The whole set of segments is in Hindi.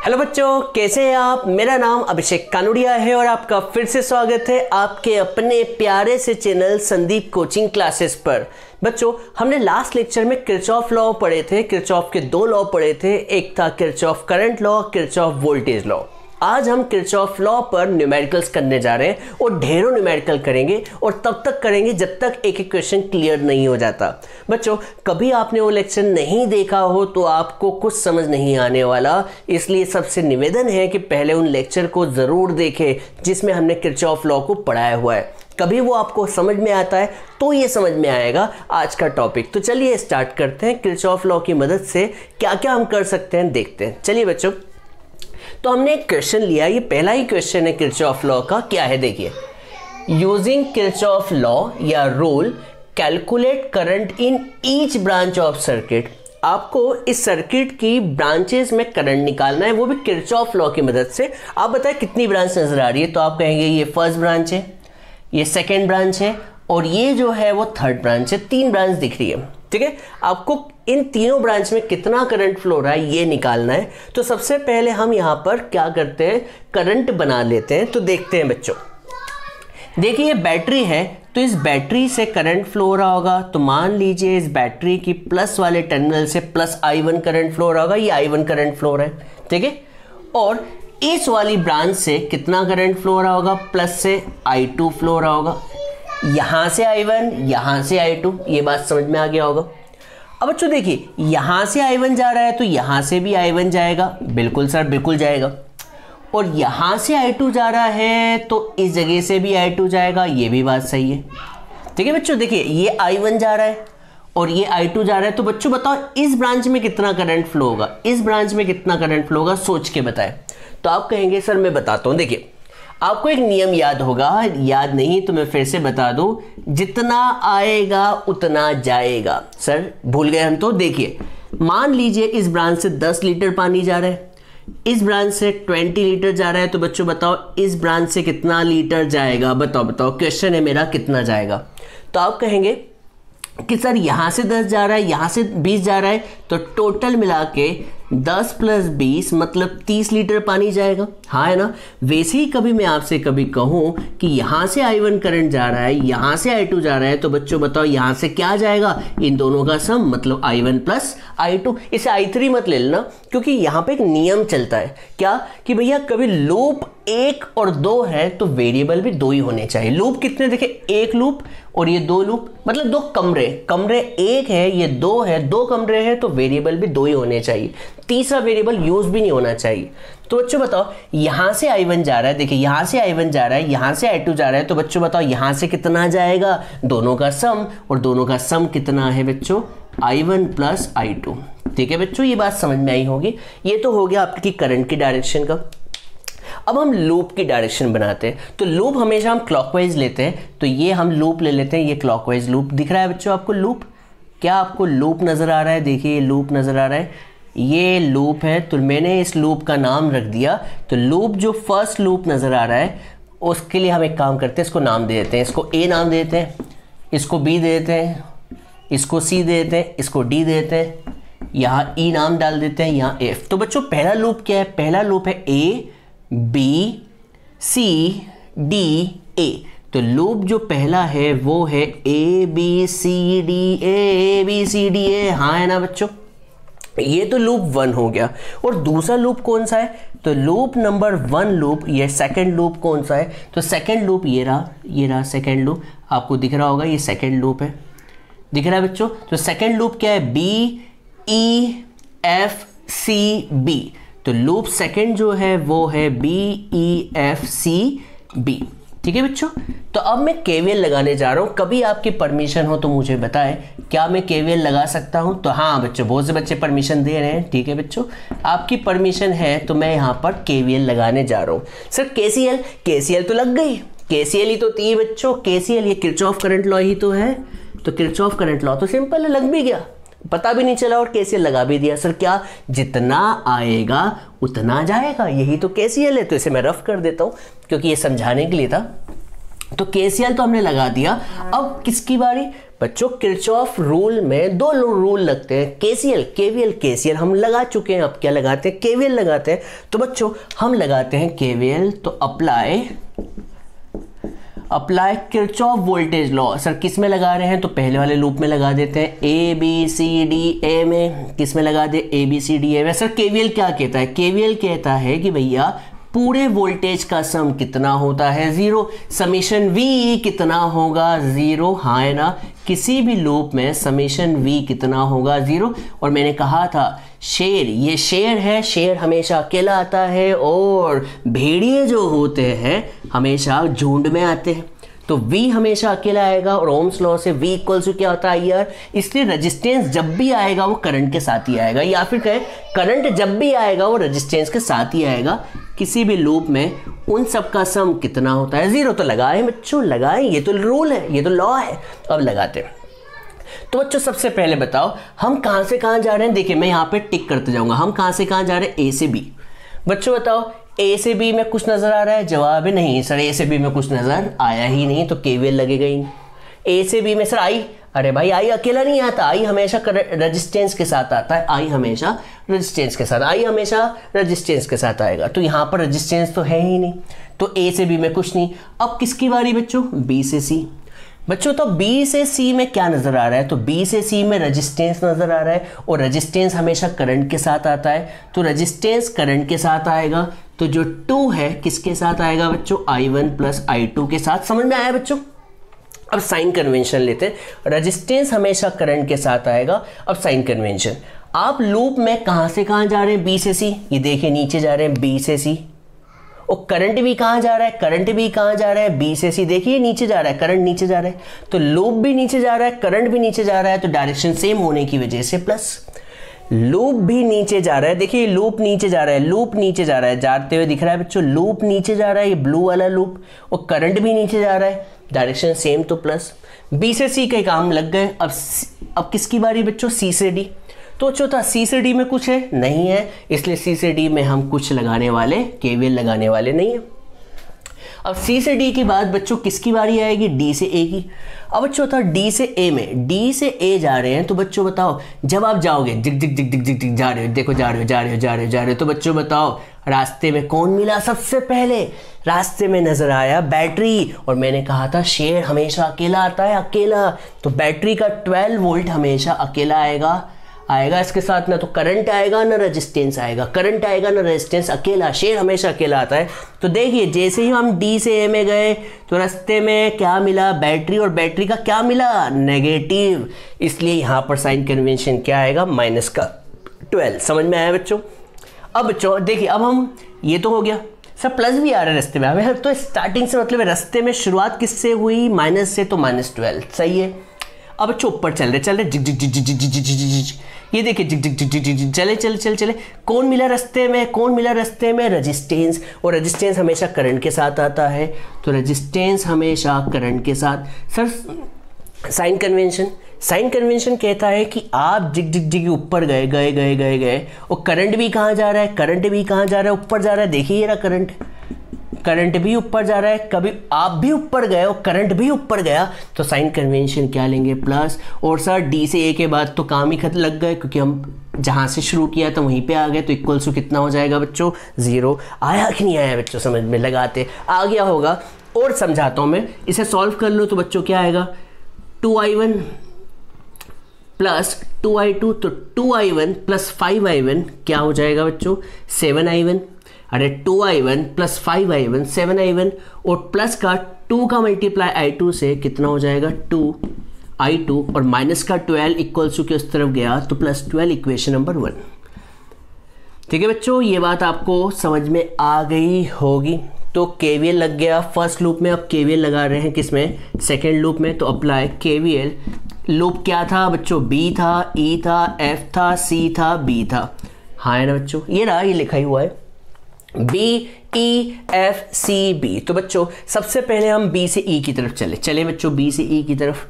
हेलो बच्चों, कैसे हैं आप। मेरा नाम अभिषेक कानुड़िया है और आपका फिर से स्वागत है आपके अपने प्यारे से चैनल संदीप कोचिंग क्लासेस पर। बच्चों, हमने लास्ट लेक्चर में किरचॉफ लॉ पढ़े थे। किरचॉफ के दो लॉ पढ़े थे, एक था Kirchhoff current law, Kirchhoff voltage law. आज हम किरचॉफ लॉ पर न्यूमेरिकल्स करने जा रहे हैं और ढेरों न्यूमेरिकल करेंगे और तब तक करेंगे जब तक एक एक क्वेश्चन क्लियर नहीं हो जाता। बच्चों, कभी आपने वो लेक्चर नहीं देखा हो तो आपको कुछ समझ नहीं आने वाला, इसलिए सबसे निवेदन है कि पहले उन लेक्चर को ज़रूर देखें जिसमें हमने किरचॉफ लॉ को पढ़ाया हुआ है। कभी वो आपको समझ में आता है तो ये समझ में आएगा आज का टॉपिक। तो चलिए स्टार्ट करते हैं। किरचॉफ लॉ की मदद से क्या क्या हम कर सकते हैं देखते हैं। चलिए बच्चों, तो हमने एक क्वेश्चन लिया, ये पहला ही क्वेश्चन है किरचॉफ लॉ का। क्या है देखिए, यूजिंग किरचॉफ लॉ या rule calculate current in each branch of circuit. आपको इस सर्किट की ब्रांचेस में करंट निकालना है, वो भी किरचॉफ लॉ की मदद से। आप बताएं कितनी ब्रांच नजर आ रही है, तो आप कहेंगे ये फर्स्ट ब्रांच है, ये सेकेंड ब्रांच है और ये जो है वो थर्ड ब्रांच है। तीन ब्रांच दिख रही है, ठीक है। आपको इन तीनों ब्रांच में कितना करंट फ्लो रहा है ये निकालना है। तो सबसे पहले हम यहाँ पर क्या करते हैं, करंट बना लेते हैं। तो देखते हैं बच्चों, देखिए ये बैटरी है, तो इस बैटरी से करंट फ्लो हो रहा होगा। तो मान लीजिए इस बैटरी की प्लस वाले टर्मिनल से प्लस I1 करंट फ्लो हो रहा होगा, ये I1 करंट फ्लो हो रहा है, ठीक है। और इस वाली ब्रांच से कितना करंट फ्लो हो रहा होगा, प्लस से I2 फ्लो हो रहा होगा। यहां से I1, यहां से I2, ये बात समझ में आ गया होगा। अब बच्चों देखिए, यहां से I1 जा रहा है तो यहां से भी I1 जाएगा, बिल्कुल सर बिल्कुल जाएगा। और यहां से I2 जा रहा है तो इस जगह से भी I2 जाएगा, ये भी बात सही है, ठीक है बच्चों। देखिए ये I1 जा रहा है और ये I2 जा रहा है, तो बच्चों बताओ इस ब्रांच में कितना करंट फ्लो होगा, इस ब्रांच में कितना करंट फ्लो होगा, सोच के बताएं। तो आप कहेंगे सर मैं बताता हूं। देखिए आपको एक नियम याद होगा, याद नहीं तो मैं फिर से बता दूं, जितना आएगा उतना जाएगा। सर भूल गए हम तो। देखिए मान लीजिए इस ब्रांच से 10 लीटर पानी जा रहा है, इस ब्रांच से 20 लीटर जा रहा है, तो बच्चों बताओ इस ब्रांच से कितना लीटर जाएगा। बताओ क्वेश्चन है मेरा, कितना जाएगा। तो आप कहेंगे कि सर यहां से 10 जा रहा है, यहां से 20 जा रहा है, तो टोटल मिला के 10 + 20 मतलब 30 लीटर पानी जाएगा। हाँ है ना। वैसे ही कभी मैं आपसे कभी कहूं कि यहां से I1 करंट जा रहा है, यहां से I2 जा रहा है, तो बच्चों बताओ यहां से क्या जाएगा, इन दोनों का सम मतलब I1 + I2। इसे I3 मत ले लेना, क्योंकि यहां पे एक नियम चलता है क्या कि भैया कभी लूप 1 और 2 है तो वेरिएबल भी 2 ही होने चाहिए। लूप कितने देखे, एक लूप और ये 2 लूप, मतलब 2 कमरे 1 है, ये 2 है, 2 कमरे हैं, तो वेरिएबल भी 2 ही होने चाहिए। तीसरा वेरिएबल यूज भी नहीं होना चाहिए। तो बच्चों बताओ यहां से I1 जा रहा है, देखिए यहां से I1 जा रहा है, यहां से I2 जा रहा है, तो बच्चों बताओ यहां से कितना जाएगा, दोनों का सम, और दोनों का सम कितना है बच्चों, I1 + I2। ठीक है बच्चों, ये बात समझ में आई होगी। ये तो हो गया आपकी करंट की डायरेक्शन का। अब हम लूप की डायरेक्शन बनाते हैं। तो लूप हमेशा हम क्लॉकवाइज लेते हैं, तो ये हम लूप ले लेते हैं। ये क्लॉकवाइज लूप दिख रहा है बच्चों आपको, लूप, क्या आपको लूप नजर आ रहा है? देखिए ये लूप नजर आ रहा है, ये लूप है, तो मैंने इस लूप का नाम रख दिया। तो लूप जो फर्स्ट लूप नजर आ रहा है उसके लिए हम एक काम करते हैं, इसको नाम दे देते हैं। इसको A नाम दे देते हैं, इसको B दे देते हैं, इसको C दे देते हैं, इसको D दे देते हैं, यहाँ E नाम डाल देते हैं, यहाँ F। तो बच्चों पहला लूप क्या है, पहला लूप है A B C D A। तो लूप जो पहला है वो है A B C D A B C D A। हाँ है ना बच्चों, ये तो लूप 1 हो गया। और दूसरा लूप कौन सा है, तो लूप नंबर 1 लूप, ये सेकंड लूप कौन सा है, तो सेकंड लूप ये रहा सेकंड लूप, आपको दिख रहा होगा ये सेकंड लूप है, दिख रहा है बच्चों। तो सेकंड लूप क्या है, B E F C B। तो लूप सेकंड जो है वो है B E F C B। ठीक है बच्चों। तो अब मैं KVL लगाने जा रहा हूं। कभी आपकी परमिशन हो तो मुझे बताएं, क्या मैं KVL लगा सकता हूं? तो हाँ बच्चों, बहुत से बच्चे परमिशन दे रहे हैं। ठीक है बच्चों, आपकी परमिशन है तो मैं यहां पर KVL लगाने जा रहा हूं। सर KCL तो लग गई, KCL ही तो थी बच्चों, KCL ये किरचॉफ करंट लॉ ही तो है। तो किरचॉफ करंट लॉ तो सिंपल है, लग भी गया, पता भी नहीं चला और KCL लगा भी दिया। सर क्या, जितना आएगा उतना जाएगा, यही तो KCL है। तो इसे मैं रफ कर देता हूं क्योंकि ये समझाने के लिए था। तो KCL तो हमने लगा दिया। अब किसकी बारी, बच्चों किरचॉफ रूल में दो रूल लगते हैं, केसीएल, केवीएल, केसीएल हम लगा चुके हैं, अब क्या लगाते हैं, केवीएल लगाते हैं। तो बच्चों हम लगाते हैं केवीएल, तो apply Kirchhoff voltage law. Sir किस में लगा रहे हैं, तो पहले वाले लूप में लगा देते हैं, A B C D A में। किस में लगा दे, A B C D A में। सर केवीएल क्या कहता है, केवीएल कहता है कि भैया पूरे वोल्टेज का सम कितना होता है, 0। समेशन वी कितना होगा, 0। हाँ है ना, किसी भी लूप में समेशन वी कितना होगा, 0। और मैंने कहा था शेर, ये शेर है, शेर हमेशा अकेला आता है और भेड़िए जो होते हैं हमेशा झुंड में आते हैं। तो V हमेशा अकेला आएगा और ओम्स लॉ से V इक्वल्स टू क्या होता है यार, इसलिए रेजिस्टेंस जब भी आएगा वो करंट के साथ ही आएगा, या फिर कहें करंट जब भी आएगा वो रेजिस्टेंस के साथ ही आएगा। किसी भी लूप में उन सब का सम कितना होता है, 0। तो लगाएं बच्चों, लगाएं, ये तो रूल है, ये तो लॉ है। अब लगाते हैं। तो बच्चों सबसे पहले बताओ हम कहाँ से कहाँ जा रहे हैं। देखिए मैं यहाँ पे टिक करते जाऊंगा, हम कहाँ से कहाँ जा रहे हैं, ए से बी। बच्चों बताओ ए से बी में कुछ नजर आ रहा है, जवाब है नहीं सर, ए से बी में कुछ नजर आया ही नहीं, तो केवीएल लगेगा ही। ए से बी में सर आई, अरे भाई आई अकेला नहीं आता, आई हमेशा रेजिस्टेंस के साथ आता है, आई हमेशा रेजिस्टेंस के साथ, आई हमेशा रेजिस्टेंस के साथ आएगा। तो यहाँ पर रेजिस्टेंस तो है ही नहीं, तो ए से बी में कुछ नहीं। अब किसकी बारी बच्चों, बी से सी। बच्चों तो B से C में क्या नजर आ रहा है, तो B से C में रेजिस्टेंस नजर आ रहा है, और रेजिस्टेंस हमेशा करंट के साथ आता है, तो रेजिस्टेंस करंट के साथ आएगा। तो जो 2 है किसके साथ आएगा बच्चों, I1 प्लस I2 के साथ। समझ में आया बच्चों। अब साइन कन्वेंशन लेते हैं, रेजिस्टेंस हमेशा करंट के साथ आएगा। अब साइन कन्वेंशन, आप लूप में कहां से कहां जा रहे हैं, B से C, ये देखिए नीचे जा रहे हैं B से C, और करंट भी कहाँ जा रहा है, करंट भी कहाँ जा रहा है, बी से सी। देखिए नीचे जा रहा है, करंट नीचे जा रहा है, तो लूप भी नीचे जा रहा है, करंट भी नीचे जा रहा है, तो डायरेक्शन सेम होने की वजह से प्लस। लूप भी नीचे जा रहा है, देखिए लूप नीचे जा रहा है, लूप नीचे जा रहा है, जाते हुए दिख रहा है बच्चों, लूप नीचे जा रहा है, ये ब्लू वाला लूप, और करंट भी नीचे जा रहा है, डायरेक्शन सेम, तो प्लस। बी से सी के काम लग गए। अब किसकी बारी बच्चों, सी से डी। तो चौथा सी से डी में कुछ है, नहीं है, इसलिए सी से डी में हम कुछ लगाने वाले, केवीएल लगाने वाले नहीं है। अब सी से डी के बाद बच्चों किसकी बारी आएगी, डी से ए की। अब बच्चों था डी से ए में, डी से ए जा रहे हैं, तो बच्चों बताओ जब आप जाओगे दिख दिख दिख दिख दिख दिख जा रहे हो, देखो जा रहे हो जा रहे हो जा रहे हो जा रहे हो, तो बच्चों बताओ रास्ते में कौन मिला, सबसे पहले रास्ते में नजर आया बैटरी, और मैंने कहा था शेर हमेशा अकेला आता है, अकेला, तो बैटरी का 12 वोल्ट हमेशा अकेला आएगा इसके साथ, ना तो करंट आएगा ना रेजिस्टेंस आएगा, करंट आएगा ना रेजिस्टेंस, अकेला, शेर हमेशा अकेला आता है। तो देखिए जैसे ही हम डी से ए में गए तो रास्ते में क्या मिला, बैटरी, और बैटरी का क्या मिला, नेगेटिव, इसलिए यहाँ पर साइन कन्वेंशन क्या आएगा, माइनस का 12। समझ में आया बच्चों। अब बच्चों देखिए, अब हम ये तो हो गया सर, प्लस भी आ रहा है रास्ते में, हमें तो स्टार्टिंग से मतलब रास्ते में शुरुआत किससे हुई, माइनस से, तो -12 सही है। अब बच्चों ऊपर चल रहे जिग जिग जिग जिग जिग जिग जिग जिग, ये देखिए जिग जिग जिग जिग जिग, चले चले चले चले, कौन मिला रास्ते में, कौन मिला रास्ते में, रेजिस्टेंस, और रेजिस्टेंस हमेशा करंट के साथ आता है, तो रेजिस्टेंस हमेशा करंट के साथ। सर साइन कन्वेंशन कहता है कि आप जिग जिग जिग ऊपर गए गए गए गए गए, और करंट भी कहाँ जा रहा है, करंट भी कहाँ जा रहा है, ऊपर जा रहा है, देखिए ये रहा करंट भी ऊपर जा रहा है, कभी आप भी ऊपर गए और करंट भी ऊपर गया, तो साइन कन्वेंशन क्या लेंगे, प्लस। और सर डी से ए के बाद तो काम ही खत्म लग गए, क्योंकि हम जहाँ से शुरू किया था वहीं पे आ गए, तो इक्वल्स टू कितना हो जाएगा बच्चों, 0। आया कि नहीं आया बच्चों, समझ में लगाते आ गया होगा। और समझाता हूँ मैं, इसे सॉल्व कर लो तो बच्चों क्या आएगा, 2i1 प्लस 2i2, तो 2i1 प्लस 5i1 क्या हो जाएगा बच्चों, 7i1। अरे 2i1 प्लस 5i1 7i1, और प्लस का 2 का मल्टीप्लाई i2 से कितना हो जाएगा, 2i2, और माइनस का 12 इक्वल्स टू के उस तरफ गया, तो +12 इक्वेशन नंबर 1। ठीक है बच्चों, ये बात आपको समझ में आ गई होगी। तो केवीएल लग गया फर्स्ट लूप में, अब केवीएल लगा रहे हैं किसमें, सेकेंड लूप में, तो अप्लाई केवीएल। लूप क्या था बच्चों, बी था, ई था, एफ था, सी था, बी था, हाँ है ना बच्चों, ये रहा, ये लिखा ही हुआ है B E F C B. तो बच्चों सबसे पहले हम बी से ई की तरफ चले बच्चों, बी से ई की तरफ।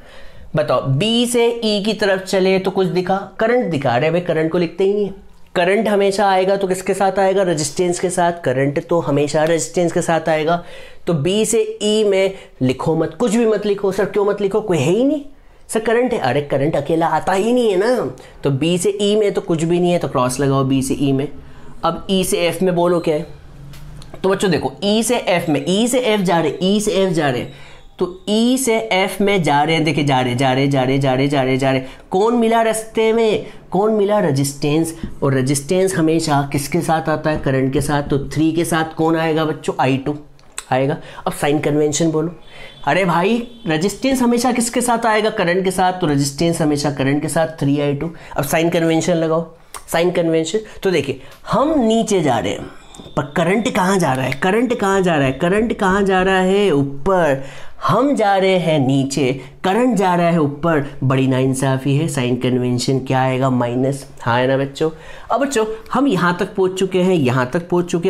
बताओ बी से ई की तरफ चले तो कुछ दिखा, करंट दिखा रहे हैं, भाई करंट को लिखते ही नहीं है। करंट हमेशा आएगा तो किसके साथ आएगा, रेजिस्टेंस के साथ, करंट तो हमेशा रेजिस्टेंस के साथ आएगा। तो बी से ई में लिखो मत, कुछ भी मत लिखो। सर क्यों मत लिखो, कोई है ही नहीं, सर करंट है, अरे करंट अकेला आता ही नहीं है ना, तो बी से ई में तो कुछ भी नहीं है, तो क्रॉस लगाओ बी से ई में। अब ई से एफ में बोलो क्या है, तो बच्चों देखो ई से एफ में, ई से एफ जा रहे, ई से एफ जा रहे, तो ई से एफ में जा रहे हैं, देखिए जा रहे, कौन मिला रास्ते में, कौन मिला, रेजिस्टेंस। और रेजिस्टेंस हमेशा किसके साथ आता है, करंट के साथ, तो 3 के साथ कौन आएगा बच्चों, I2 आएगा। अब साइन कन्वेंशन बोलो, अरे भाई रेजिस्टेंस हमेशा किसके साथ आएगा, करंट के साथ, तो रेजिस्टेंस हमेशा करंट के साथ 3I2। अब साइन कन्वेंशन लगाओ, साइन कन्वेंशन, तो देखिए हम नीचे जा रहे हैं पर करंट कहाँ जा रहा है, करंट कहाँ जा रहा है, ऊपर, हम जा रहे हैं नीचे, करंट जा रहा है ऊपर, बड़ी नाइंसाफ़ी है, साइन कन्वेंशन क्या आएगा, माइनस, हाँ है ना बच्चों। अब बच्चों हम यहाँ तक पहुँच चुके हैं,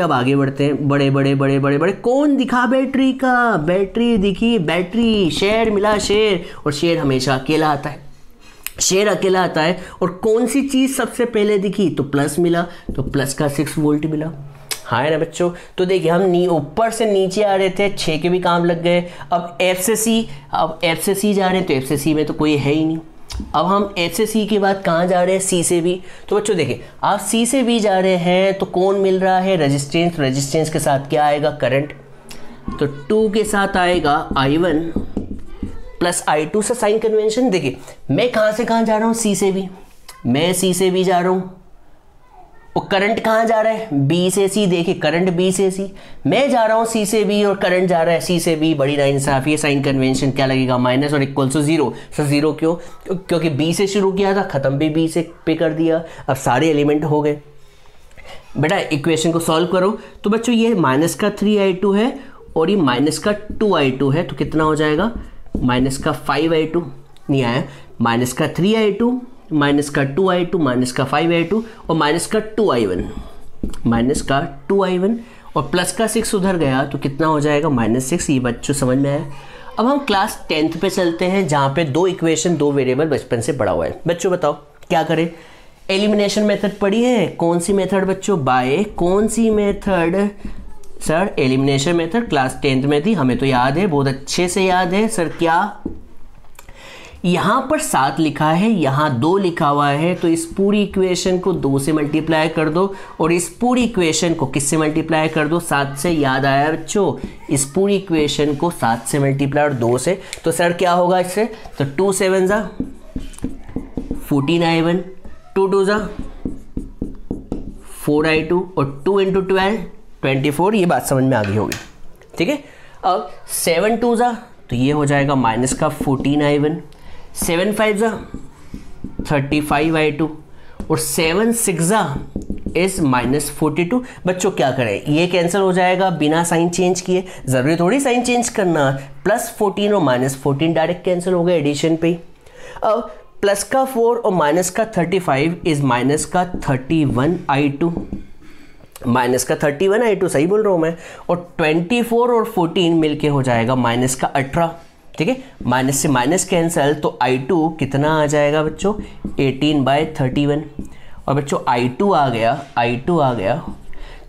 अब आगे बढ़ते हैं, बड़े, कौन दिखा बैटरी का, बैटरी दिखी, बैटरी, शेयर मिला, शेयर, और शेयर हमेशा अकेला आता है, शेयर अकेला आता है। और कौन सी चीज़ सबसे पहले दिखी, तो प्लस मिला, तो प्लस का 6 वोल्ट मिला, हाँ है ना बच्चों। तो देखिए हम ऊपर से नीचे आ रहे थे, 6 के भी काम लग गए। अब एफ से सी जा रहे हैं, तो एफ से सी में तो कोई है ही नहीं। अब हम एफ से सी के बाद कहाँ जा रहे हैं, सी से बी। तो बच्चों देखिए आप सी से बी जा रहे हैं तो कौन मिल रहा है, रेजिस्टेंस, रेजिस्टेंस के साथ क्या आएगा, करंट, तो 2 के साथ आएगा I1 प्लस I2 से साइन कन्वेंशन। देखिए मैं कहाँ से कहाँ जा रहा हूँ, सी से बी, मैं सी से बी जा रहा हूँ, और करंट कहाँ जा रहा है, बी से सी, देखिए करंट बी से सी, मैं जा रहा हूँ सी से बी और करंट जा रहा है सी से बी, बड़ी नाइंसाफ़ी है, साइन कन्वेंशन क्या लगेगा, माइनस, और इक्वल टू 0। सर 0 क्यों, क्योंकि बी से शुरू किया था, ख़त्म भी बी से पे कर दिया, अब सारे एलिमेंट हो गए। बेटा इक्वेशन को सॉल्व करो, तो बच्चों ये माइनस का 3I2 है और ये माइनस का 2I2 है, तो कितना हो जाएगा, माइनस का 5I2 नहीं आया, माइनस का 3I2, माइनस का 2I2, माइनस का 5I2 और माइनस का 2I1, माइनस का 2I1 और प्लस का 6 उधर गया, तो कितना हो जाएगा, -6। ये बच्चों समझ में आया। अब हम क्लास 10th पे चलते हैं, जहाँ पे 2 इक्वेशन 2 वेरिएबल बचपन से पढ़ा हुआ है। बच्चों बताओ क्या करें, एलिमिनेशन मेथड पढ़ी है, कौन सी मेथड बच्चों, बाय कौन सी method, sir elimination method class 10th में थी, हमें तो याद है, बहुत अच्छे से याद है। सर क्या, यहाँ पर 7 लिखा है, यहाँ 2 लिखा हुआ है, तो इस पूरी इक्वेशन को 2 से मल्टीप्लाई कर दो और इस पूरी इक्वेशन को किससे मल्टीप्लाई कर दो, 7 से। याद आया बच्चों, इस पूरी इक्वेशन को 7 से मल्टीप्लाई और 2 से, तो सर क्या होगा इससे, तो 2 7 जा 14I1, 2 2 जा 4I2 और 2 × 12 24। ये बात समझ में आ गई होगी, ठीक है। अब 7 2 जा, तो ये हो जाएगा माइनस का 14I1, 7 5 जा 35I2 और 7 6 जा इस -42। बच्चों क्या करें, ये कैंसिल हो जाएगा बिना साइन चेंज किए, ज़रूरी थोड़ी साइन चेंज करना, +14 और -14 डायरेक्ट कैंसिल हो गए एडिशन पे। अब प्लस का 4 और माइनस का 35 इज माइनस का 31I2, माइनस का 31I2 सही बोल रहा हूँ मैं, और 24 और 14 मिलके हो जाएगा माइनस का 18, ठीक है। माइनस से माइनस कैंसिल, तो I2 कितना आ जाएगा बच्चों, 18/31। और बच्चों I2 आ गया,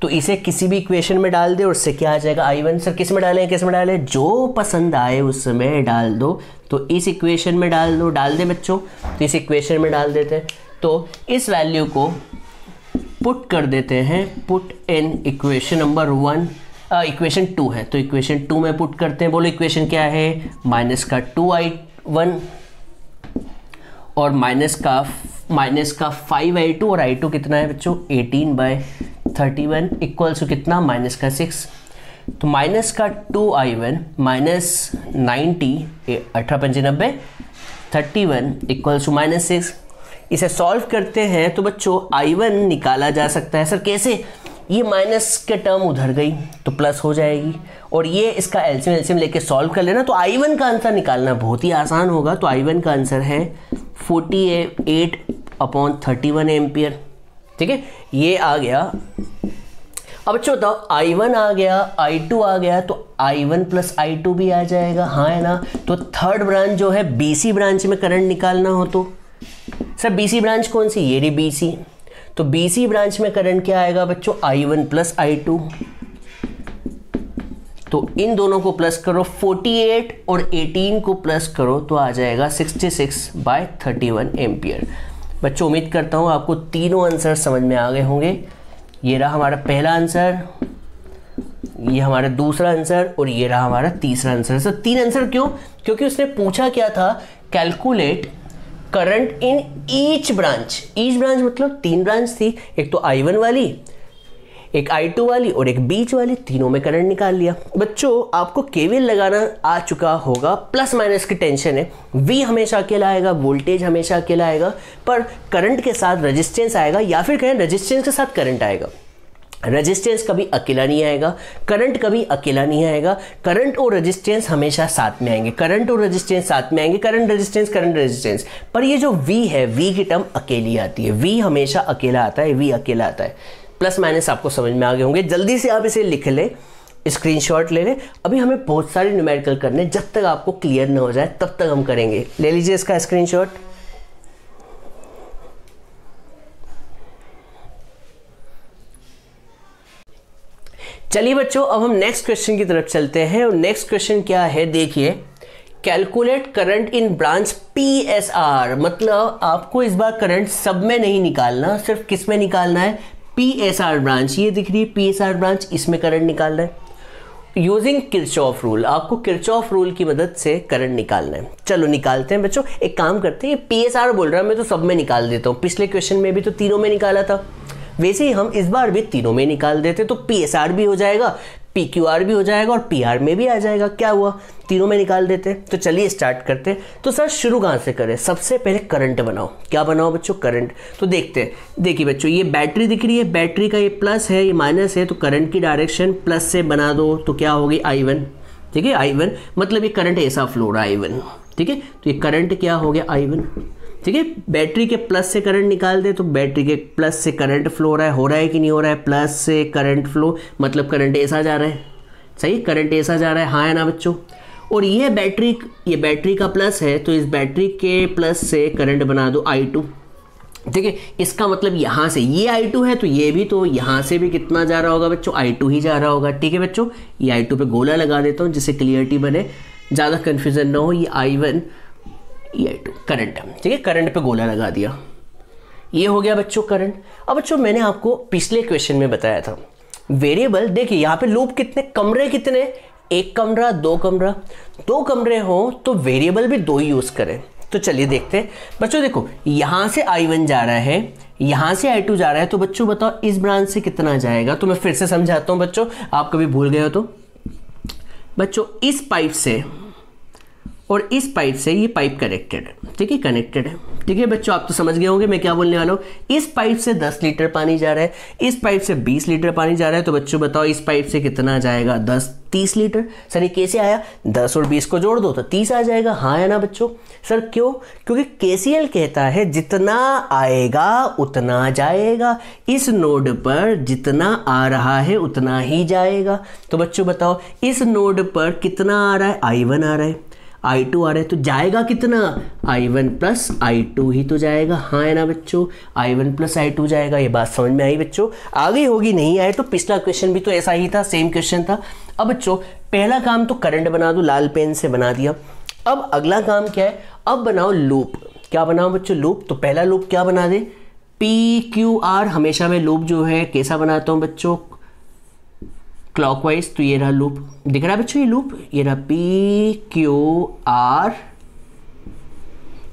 तो इसे किसी भी इक्वेशन में डाल दे और उससे क्या आ जाएगा, I1। सर किस में डालें, जो पसंद आए उसमें डाल दो, तो इस इक्वेशन में डाल दे बच्चों, तो इस इक्वेशन में डाल देते हैं। तो इस वैल्यू को पुट कर देते हैं, put in equation number 1, equation 2 है, तो इक्वेशन 2 में पुट करते हैं। बोलो इक्वेशन क्या है, माइनस का 2I1 और माइनस का 5I2 और I2 कितना है बच्चों, 18/31 इक्वल्स टू कितना, माइनस का 6। तो माइनस का 2I1 माइनस 90, 18×5 31 इक्वल्स टू -6। इसे सॉल्व करते हैं तो बच्चों I1 निकाला जा सकता है। सर कैसे, ये माइनस के टर्म उधर गई तो प्लस हो जाएगी, और ये इसका एलसीएम लेके सॉल्व कर लेना, तो I1 का आंसर निकालना बहुत ही आसान होगा। तो I1 का आंसर है 48/31 एम्पियर, ठीक है, ये आ गया। अब बच्चों बताओ I1 आ गया, I2 आ गया, तो I1 + I2 भी आ जाएगा, हाँ है ना। तो थर्ड ब्रांच जो है BC ब्रांच में करंट निकालना हो तो सर BC ब्रांच कौन सी, ये रही BC, तो BC ब्रांच में करंट क्या आएगा बच्चों, I1 + I2, तो तो इन दोनों को प्लस करो, 48 और 18 को प्लस करो तो आ जाएगा 66/31 एम्पियर। बच्चों उम्मीद करता हूँ आपको तीनों आंसर समझ में आ गए होंगे। ये रहा हमारा पहला आंसर, ये हमारा दूसरा आंसर और ये रहा हमारा तीसरा आंसर। सर 3 आंसर क्यों? क्योंकि उसने पूछा क्या था, calculate current in each branch. Each branch मतलब 3 ब्रांच थी, एक तो I1 वाली, एक I2 वाली और एक बीच वाली, तीनों में करंट निकाल लिया। बच्चों आपको केवीएल लगाना आ चुका होगा, प्लस माइनस की टेंशन है। V हमेशा अकेला आएगा, वोल्टेज हमेशा अकेला आएगा, पर करंट के साथ रेजिस्टेंस आएगा, या फिर कहें रेजिस्टेंस के साथ करंट आएगा। रेजिस्टेंस कभी अकेला नहीं आएगा, करंट कभी अकेला नहीं आएगा। करंट और रेजिस्टेंस हमेशा साथ में आएंगे, करंट और रेजिस्टेंस साथ में आएंगे, करंट रेजिस्टेंस। पर ये जो V है, V की टर्म अकेली आती है, V हमेशा अकेला आता है, V अकेला आता है। प्लस माइनस आपको समझ में आ गए होंगे। जल्दी से आप इसे लिख ले, स्क्रीनशॉट ले ले। अभी हमें बहुत सारे न्यूमेरिकल करने, जब तक आपको क्लियर ना हो जाए तब तक हम करेंगे। ले लीजिए इसका स्क्रीनशॉट। चलिए बच्चों अब हम नेक्स्ट क्वेश्चन की तरफ चलते हैं। और नेक्स्ट क्वेश्चन क्या है, देखिए, calculate current in branch PSR। मतलब आपको इस बार करंट सब में नहीं निकालना, सिर्फ किस में निकालना है, PSR ब्रांच। ये दिख रही है PSR ब्रांच, इसमें करंट निकालना है यूजिंग किरचॉफ रूल। आपको किरचॉफ रूल की मदद से करंट निकालना है। चलो निकालते हैं बच्चों। एक काम करते हैं, PSR बोल रहा है, मैं तो सब में निकाल देता हूँ। पिछले क्वेश्चन में भी तो तीनों में निकाला था, वैसे ही हम इस बार भी तीनों में निकाल देते, तो PSR भी हो जाएगा, PQR भी हो जाएगा और PR में भी आ जाएगा। क्या हुआ, तीनों में निकाल देते। तो चलिए स्टार्ट करते हैं। तो सर शुरू कहाँ से करें? सबसे पहले करंट बनाओ। क्या बनाओ बच्चों? करंट। तो देखते हैं। देखिए बच्चों, ये बैटरी दिख रही है, बैटरी का ये प्लस है, ये माइनस है, तो करंट की डायरेक्शन प्लस से बना दो तो क्या होगी, I1। ठीक है, I1 मतलब ये करंट ऐसा फ्लो रहा है, I1। ठीक है, तो ये करंट क्या हो गया, I1। ठीक है, बैटरी के प्लस से करंट निकाल दे तो बैटरी के प्लस से करंट फ्लो हो रहा है कि नहीं हो रहा है, प्लस से करंट फ्लो मतलब करंट ऐसा जा रहा है। सही, करंट ऐसा जा रहा है, हाँ है ना बच्चों। और ये बैटरी का प्लस है, तो इस बैटरी के प्लस से करंट बना दो I2। ठीक है, इसका मतलब यहाँ से ये I2 है, तो ये भी, तो यहाँ से भी कितना जा रहा होगा बच्चों, I2 ही जा रहा होगा। ठीक है बच्चों, ये I2 पे गोला लगा देता हूँ जिससे क्लियरिटी बने, ज़्यादा कन्फ्यूजन ना हो। ये I1, ये I2 करंट है। ठीक है, करंट पे गोला लगा दिया, ये हो गया बच्चों करंट। अब बच्चों मैंने आपको पिछले क्वेश्चन में बताया था वेरिएबल, देखिए यहाँ पे लूप कितने, कमरे कितने, एक कमरा, दो कमरा। दो कमरे हो तो वेरिएबल भी दो ही यूज करें। तो चलिए देखते हैं बच्चों। देखो यहाँ से I1 जा रहा है, यहाँ से I2 जा रहा है, तो बच्चों बताओ इस ब्रांच से कितना जाएगा। तो मैं फिर से समझाता हूँ बच्चों, आप कभी भूल गए हो तो। बच्चों इस पाइप से और इस पाइप से, ये पाइप कनेक्टेड है। ठीक है, कनेक्टेड है। ठीक है बच्चों, आप तो समझ गए होंगे मैं क्या बोलने वाला हूँ। इस पाइप से 10 लीटर पानी जा रहा है, इस पाइप से 20 लीटर पानी जा रहा है, तो बच्चों बताओ इस पाइप से कितना जाएगा, 30 लीटर। सर ये कैसे आया, 10 और 20 को जोड़ दो तो 30 आ जाएगा। हाँ है ना बच्चों। सर क्यों? क्योंकि KCL कहता है जितना आएगा उतना जाएगा, इस नोड पर जितना आ रहा है उतना ही जाएगा। तो बच्चों बताओ इस नोड पर कितना आ रहा है, I1 आ रहा है, I2 आ रहा है, तो जाएगा कितना, I1 प्लस I2 ही तो जाएगा। हाँ है ना बच्चों, I1 प्लस I2 जाएगा। ये बात समझ में आई बच्चों? आ गई होगी, नहीं आए तो पिछला क्वेश्चन भी तो ऐसा ही था, सेम क्वेश्चन था। अब बच्चों पहला काम तो करंट बना दो, लाल पेन से बना दिया। अब अगला काम क्या है, अब बनाओ लूप। क्या बनाओ बच्चों, लूप। तो पहला लूप क्या बना दे, PQR। हमेशा मैं लूप जो है कैसा बनाता हूँ बच्चों, क्लॉकवाइज। तो ये रहा लूप, दिख रहा है बच्चों ये लूप, ये रहा PQR,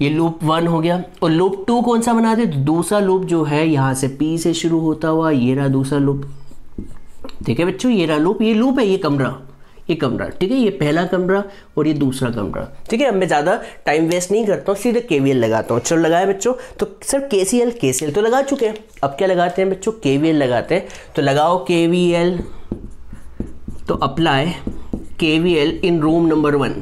ये लूप 1 हो गया। और लूप 2 कौन सा बना दे, दूसरा लूप जो है यहाँ से P से शुरू होता हुआ, ये रहा दूसरा लूप। ठीक है बच्चों, ये रहा लूप, ये लूप है, ये कमरा, ये कमरा। ठीक है, ये पहला कमरा और ये दूसरा कमरा। ठीक है, अब मैं ज़्यादा टाइम वेस्ट नहीं करता हूँ, सीधे KVL लगाता हूँ। चलो लगाए बच्चों। तो सर KCL तो लगा चुके हैं, अब क्या लगाते हैं बच्चों, KVL लगाते हैं। तो लगाओ KVL, तो apply KVL in room number 1।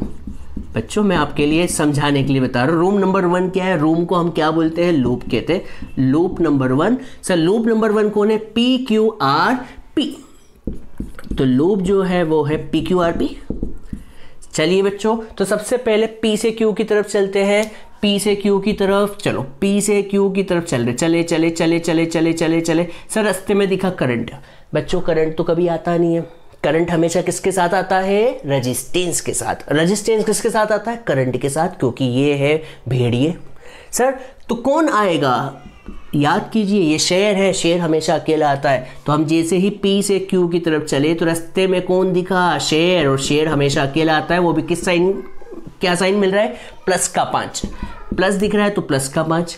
बच्चों मैं आपके लिए समझाने के लिए बता रहा हूँ, रूम नंबर 1 क्या है, रूम को हम क्या बोलते हैं, लूप कहते हैं। Loop number 1, sir loop number 1 कौन है, PQRP। तो लूप जो है वो है PQRP। चलिए बच्चों, तो सबसे पहले P से Q की तरफ चलते हैं, P से Q की तरफ। चलो P से Q की तरफ चल रहे, चले चले चले चले चले चले चले। सर रास्ते में दिखा करंट। बच्चों करंट तो कभी आता नहीं है, करंट हमेशा किसके साथ आता है? रेजिस्टेंस के साथ। रेजिस्टेंस किसके साथ आता है? करंट के साथ, क्योंकि ये है भेड़िए। सर तो कौन आएगा? याद कीजिए ये शेर है, शेर हमेशा अकेला आता है। तो हम जैसे ही P से Q की तरफ चले तो रास्ते में कौन दिखा? शेर। और शेर हमेशा अकेला आता है, वो भी किस साइन, क्या साइन मिल रहा है? प्लस का 5, प्लस दिख रहा है तो प्लस का 5।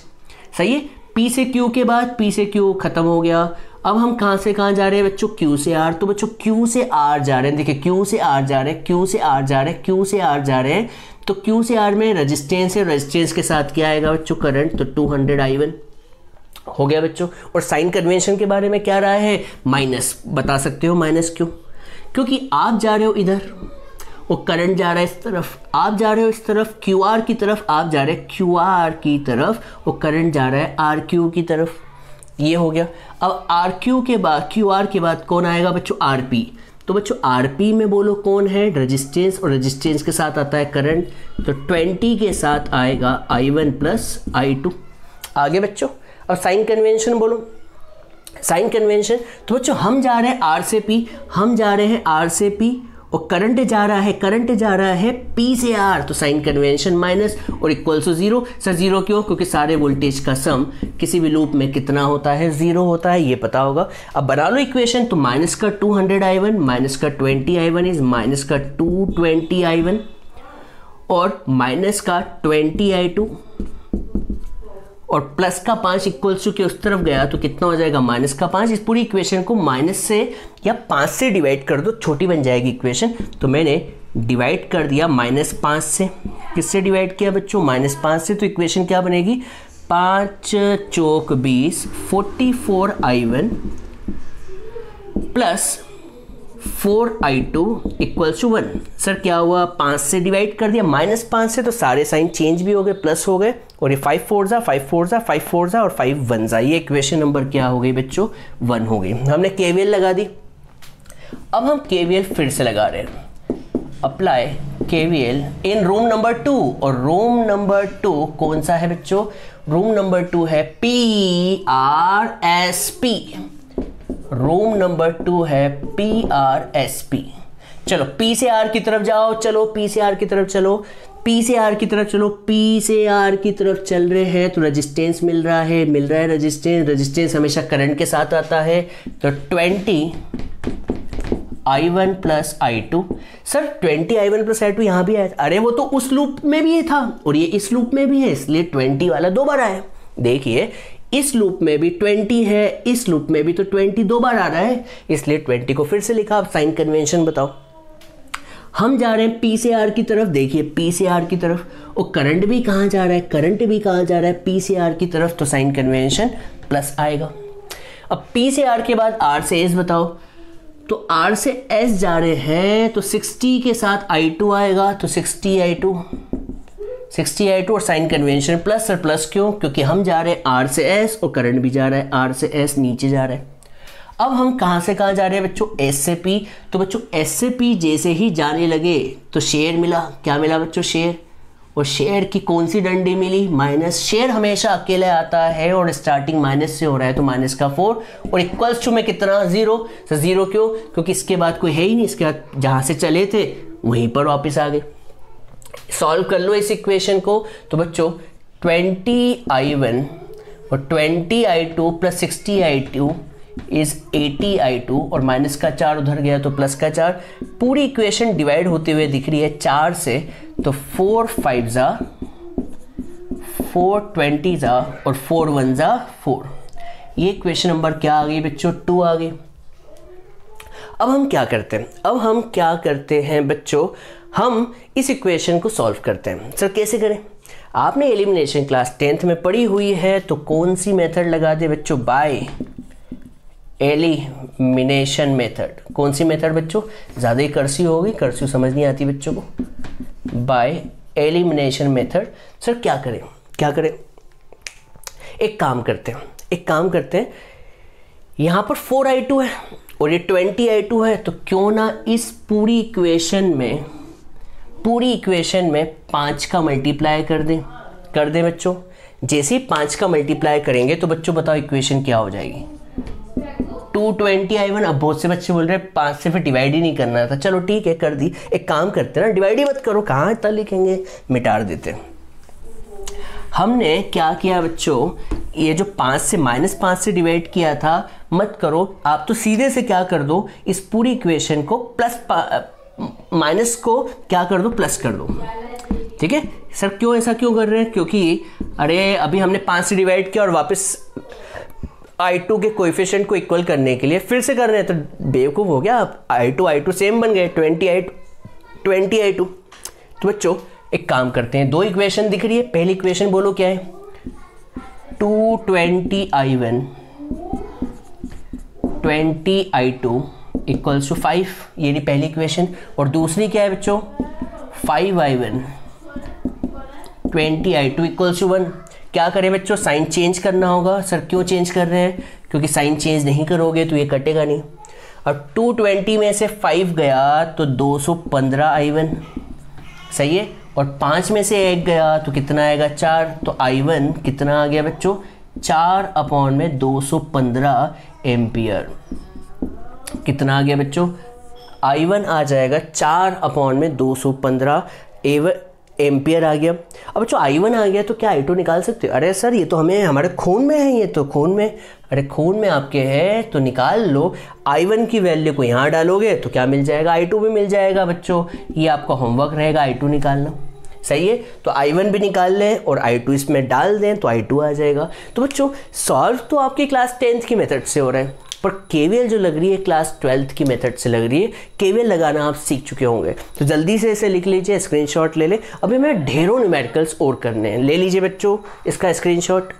सही है। P से Q के बाद P से Q खत्म हो गया। अब हम कहाँ से कहाँ जा रहे हैं बच्चों? Q से R। तो बच्चों Q से R जा रहे हैं, देखिए Q से R जा रहे हैं, Q से R जा रहे हैं, Q से R जा रहे हैं। तो Q से R में रेजिस्टेंस है, रेजिस्टेंस के साथ क्या आएगा बच्चों? करंट। तो 200 I1 हो गया बच्चों। और साइन कन्वेंशन के बारे में क्या रहा है? माइनस। बता सकते हो माइनस क्यों? क्योंकि आप जा रहे हो इधर, वो करंट जा रहा है इस तरफ, आप जा रहे हो इस तरफ, QR की तरफ, आप जा रहे हैं QR की तरफ, वो करंट जा रहा है RQ की तरफ। ये हो गया। अब RQ के बाद, QR के बाद कौन आएगा बच्चों? RP। तो बच्चों RP में बोलो कौन है? रेजिस्टेंस, और रेजिस्टेंस के साथ आता है करंट। तो 20 के साथ आएगा I1 प्लस I2। आगे बच्चों अब साइन कन्वेंशन बोलो। साइन कन्वेंशन, तो बच्चों हम जा रहे हैं R से P, हम जा रहे हैं R से P, और करंट जा रहा है, करंट जा रहा है P से R। तो साइन कन्वेंशन माइनस और इक्वल टू 0। सर 0 क्यों? क्योंकि सारे वोल्टेज का सम किसी भी लूप में कितना होता है? 0 होता है, ये पता होगा। अब बना लो इक्वेशन। तो माइनस का 200 I1 माइनस का 20 I1 इज माइनस का 220 I1 और माइनस का 20 I2 और प्लस का 5 इक्वल्स टू के उस तरफ गया तो कितना हो जाएगा? माइनस का 5। इस पूरी इक्वेशन को माइनस से या 5 से डिवाइड कर दो, छोटी बन जाएगी इक्वेशन। तो मैंने डिवाइड कर दिया -5 से। किससे डिवाइड किया बच्चों? -5 से। तो इक्वेशन क्या बनेगी? 5 चौक 20, 44 I1 plus 4 I2 equals to 1। Sir क्या हुआ? 5 से डिवाइड कर दिया, -5 से, तो सारे साइन चेंज भी हो गए, प्लस हो गए, और ये 5 4 जा 5 4 जा 5 4 जा और 5 1 जा। ये इक्वेशन नंबर क्या हो गई बच्चों? 1 हो गई। हमने KVL लगा दी। अब हम KVL फिर से लगा रहे हैं। Apply KVL in room number 2, और रूम नंबर 2 कौन सा है बच्चों? रूम नंबर 2 है PRSP। रूम नंबर 2 है PRSP। चलो P से R की तरफ जाओ, चलो P से R की तरफ चलो, P से R की तरफ चलो, P से R की तरफ चल रहे हैं तो रेजिस्टेंस मिल रहा है रेजिस्टेंस। रेजिस्टेंस हमेशा करंट के साथ आता है। तो 20 I1 plus I2। Sir 20 I1 plus I2 यहाँ भी आया? अरे वो तो उस लूप में भी था और ये इस लूप में भी है, इसलिए 20 वाला 2 बार आया। देखिए इस लूप में भी 20 है, इस लूप में भी तो 20 2 बार आ रहा है, इसलिए 20 को फिर से लिखा। अब साइन कन्वेंशन बताओ। हम जा रहे हैं P से R की तरफ, देखिए P से R की तरफ, और करंट भी कहाँ जा रहा है? करंट भी कहाँ जा रहा है? P से R की तरफ। तो साइन कन्वेंशन प्लस आएगा। अब P से R के बाद R से S बताओ। तो R से S जा रहे हैं तो 60 के साथ I2 आएगा, तो 60 I2 और साइन कन्वेंशन प्लस। और प्लस क्यों? क्योंकि हम जा रहे हैं R से S और करंट भी जा रहा है R से S, नीचे जा रहा है। अब हम कहाँ से कहाँ जा रहे हैं बच्चों? S से P। तो बच्चों S से P जैसे ही जाने लगे तो शेयर मिला। क्या मिला बच्चों? शेयर। और शेयर की कौन सी डंडी मिली? माइनस। शेयर हमेशा अकेले आता है और स्टार्टिंग माइनस से हो रहा है, तो माइनस का 4 और इक्वल्स टू में कितना? 0। तो 0 क्यों? क्योंकि इसके बाद कोई है ही नहीं, इसके बाद जहाँ से चले थे वहीं पर वापस आ गए। सॉल्व कर लो इस इक्वेशन को। तो बच्चों 20 I1 और 20 I2 plus 60 I2 is 80 I2 और माइनस का 4 उधर गया तो प्लस का 4। पूरी इक्वेशन डिवाइड होते हुए दिख रही है 4 से, तो 4 5 जा 4 20 जा और 4 1 जा 4। ये इक्वेशन नंबर क्या आ गई बच्चों? 2 आ गई। अब हम क्या करते हैं बच्चों? हम इस इक्वेशन को सॉल्व करते हैं। सर कैसे करें? आपने एलिमिनेशन क्लास 10th में पढ़ी हुई है, तो कौन सी मेथड लगा दे बच्चों? By elimination method. कौन सी मेथड बच्चों? ज़्यादा ही कर्सिव होगी, कर्सिव समझ नहीं आती बच्चों को। By elimination method. सर क्या करें? एक काम करते हैं, यहाँ पर 4 I2 है और ये 20 I2 है, तो क्यों ना इस पूरी इक्वेशन में 5 का मल्टीप्लाई कर दें बच्चों। जैसे ही 5 का मल्टीप्लाई करेंगे तो बच्चों बताओ इक्वेशन क्या हो जाएगी? 220i1। अब बहुत से बच्चे बोल रहे हैं 5 से फिर डिवाइड ही नहीं करना था। चलो ठीक है, कर दी। एक काम करते हैं ना, डिवाइड ही मत करो, कहाँ इतना लिखेंगे, मिटा देते हैं। हमने क्या किया बच्चों, ये जो 5 से -5 से डिवाइड किया था मत करो, आप तो सीधे से क्या कर दो, इस पूरी इक्वेशन को माइनस को क्या कर दो, प्लस कर दो। ठीक है सर, क्यों ऐसा क्यों कर रहे हैं, क्योंकि अरे अभी हमने 5 से डिवाइड किया और वापस I2 के कोएफिशिएंट को इक्वल करने के लिए फिर से कर रहे हैं, तो बेवकूफ़ हो गया आप। I2 सेम बन गए, 20i2। तो बच्चों एक काम करते हैं, 2 इक्वेशन दिख रही है। पहली इक्वेशन बोलो क्या है, 220i1 20i2 इक्वल्स टू 5, ये रही पहली इक्वेशन। और दूसरी क्या है बच्चों, 5i1 20i2 इक्वल्स टू 1। क्या करें बच्चों, साइन चेंज करना होगा। सर क्यों चेंज कर रहे हैं, क्योंकि साइन चेंज नहीं करोगे तो ये कटेगा नहीं। और 220 में से 5 गया तो 215i1, सही है। और 5 में से 1 गया तो कितना आएगा, 4। तो i1 कितना आ गया बच्चों, 4/215 एम्पियर। कितना आ गया बच्चों, i1 आ जाएगा 4/215 एम्पियर आ गया। अब बच्चों i1 आ गया तो क्या i2 निकाल सकते हो। अरे सर ये तो हमें हमारे खून में है, ये तो खून में, अरे खून में आपके है तो निकाल लो। i1 की वैल्यू को यहाँ डालोगे तो क्या मिल जाएगा, i2 भी मिल जाएगा बच्चों। ये आपका होमवर्क रहेगा i2 निकालना, सही है। तो i1 भी निकाल लें और i2 इसमें डाल दें तो i2 आ जाएगा। तो बच्चों सॉल्व तो आपकी क्लास 10th की मेथड से हो रहा है, पर केवीएल जो लग रही है क्लास 12th की मेथड से लग रही है। केवीएल लगाना आप सीख चुके होंगे, तो जल्दी से इसे लिख लीजिए, स्क्रीनशॉट ले ले। अभी हमें ढेरों न्यूमेरिकल्स और करने हैं, ले लीजिए बच्चों इसका स्क्रीनशॉट।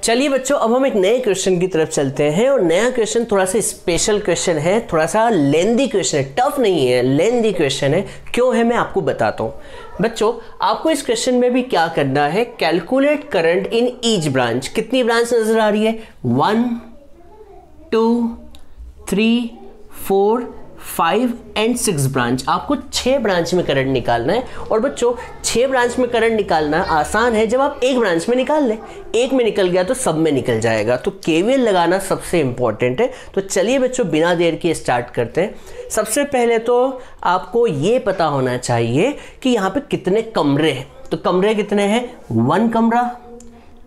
चलिए बच्चों अब हम एक नए क्वेश्चन की तरफ चलते हैं, और नया क्वेश्चन थोड़ा सा स्पेशल क्वेश्चन है, थोड़ा सा लेंदी क्वेश्चन है, टफ नहीं है, लेंदी क्वेश्चन है। क्यों है मैं आपको बताता हूँ। बच्चों आपको इस क्वेश्चन में भी क्या करना है, calculate current in each branch. कितनी ब्रांच नजर आ रही है, 1 2 3 4 5 एंड 6 ब्रांच। आपको 6 ब्रांच में करंट निकालना है। और बच्चों 6 ब्रांच में करंट निकालना आसान है, जब आप एक ब्रांच में निकाल लें, एक में निकल गया तो सब में निकल जाएगा। तो केवीएल लगाना सबसे इंपॉर्टेंट है। तो चलिए बच्चों बिना देर के स्टार्ट करते हैं। सबसे पहले तो आपको ये पता होना चाहिए कि यहाँ पे कितने कमरे हैं। तो कमरे कितने हैं, 1 कमरा,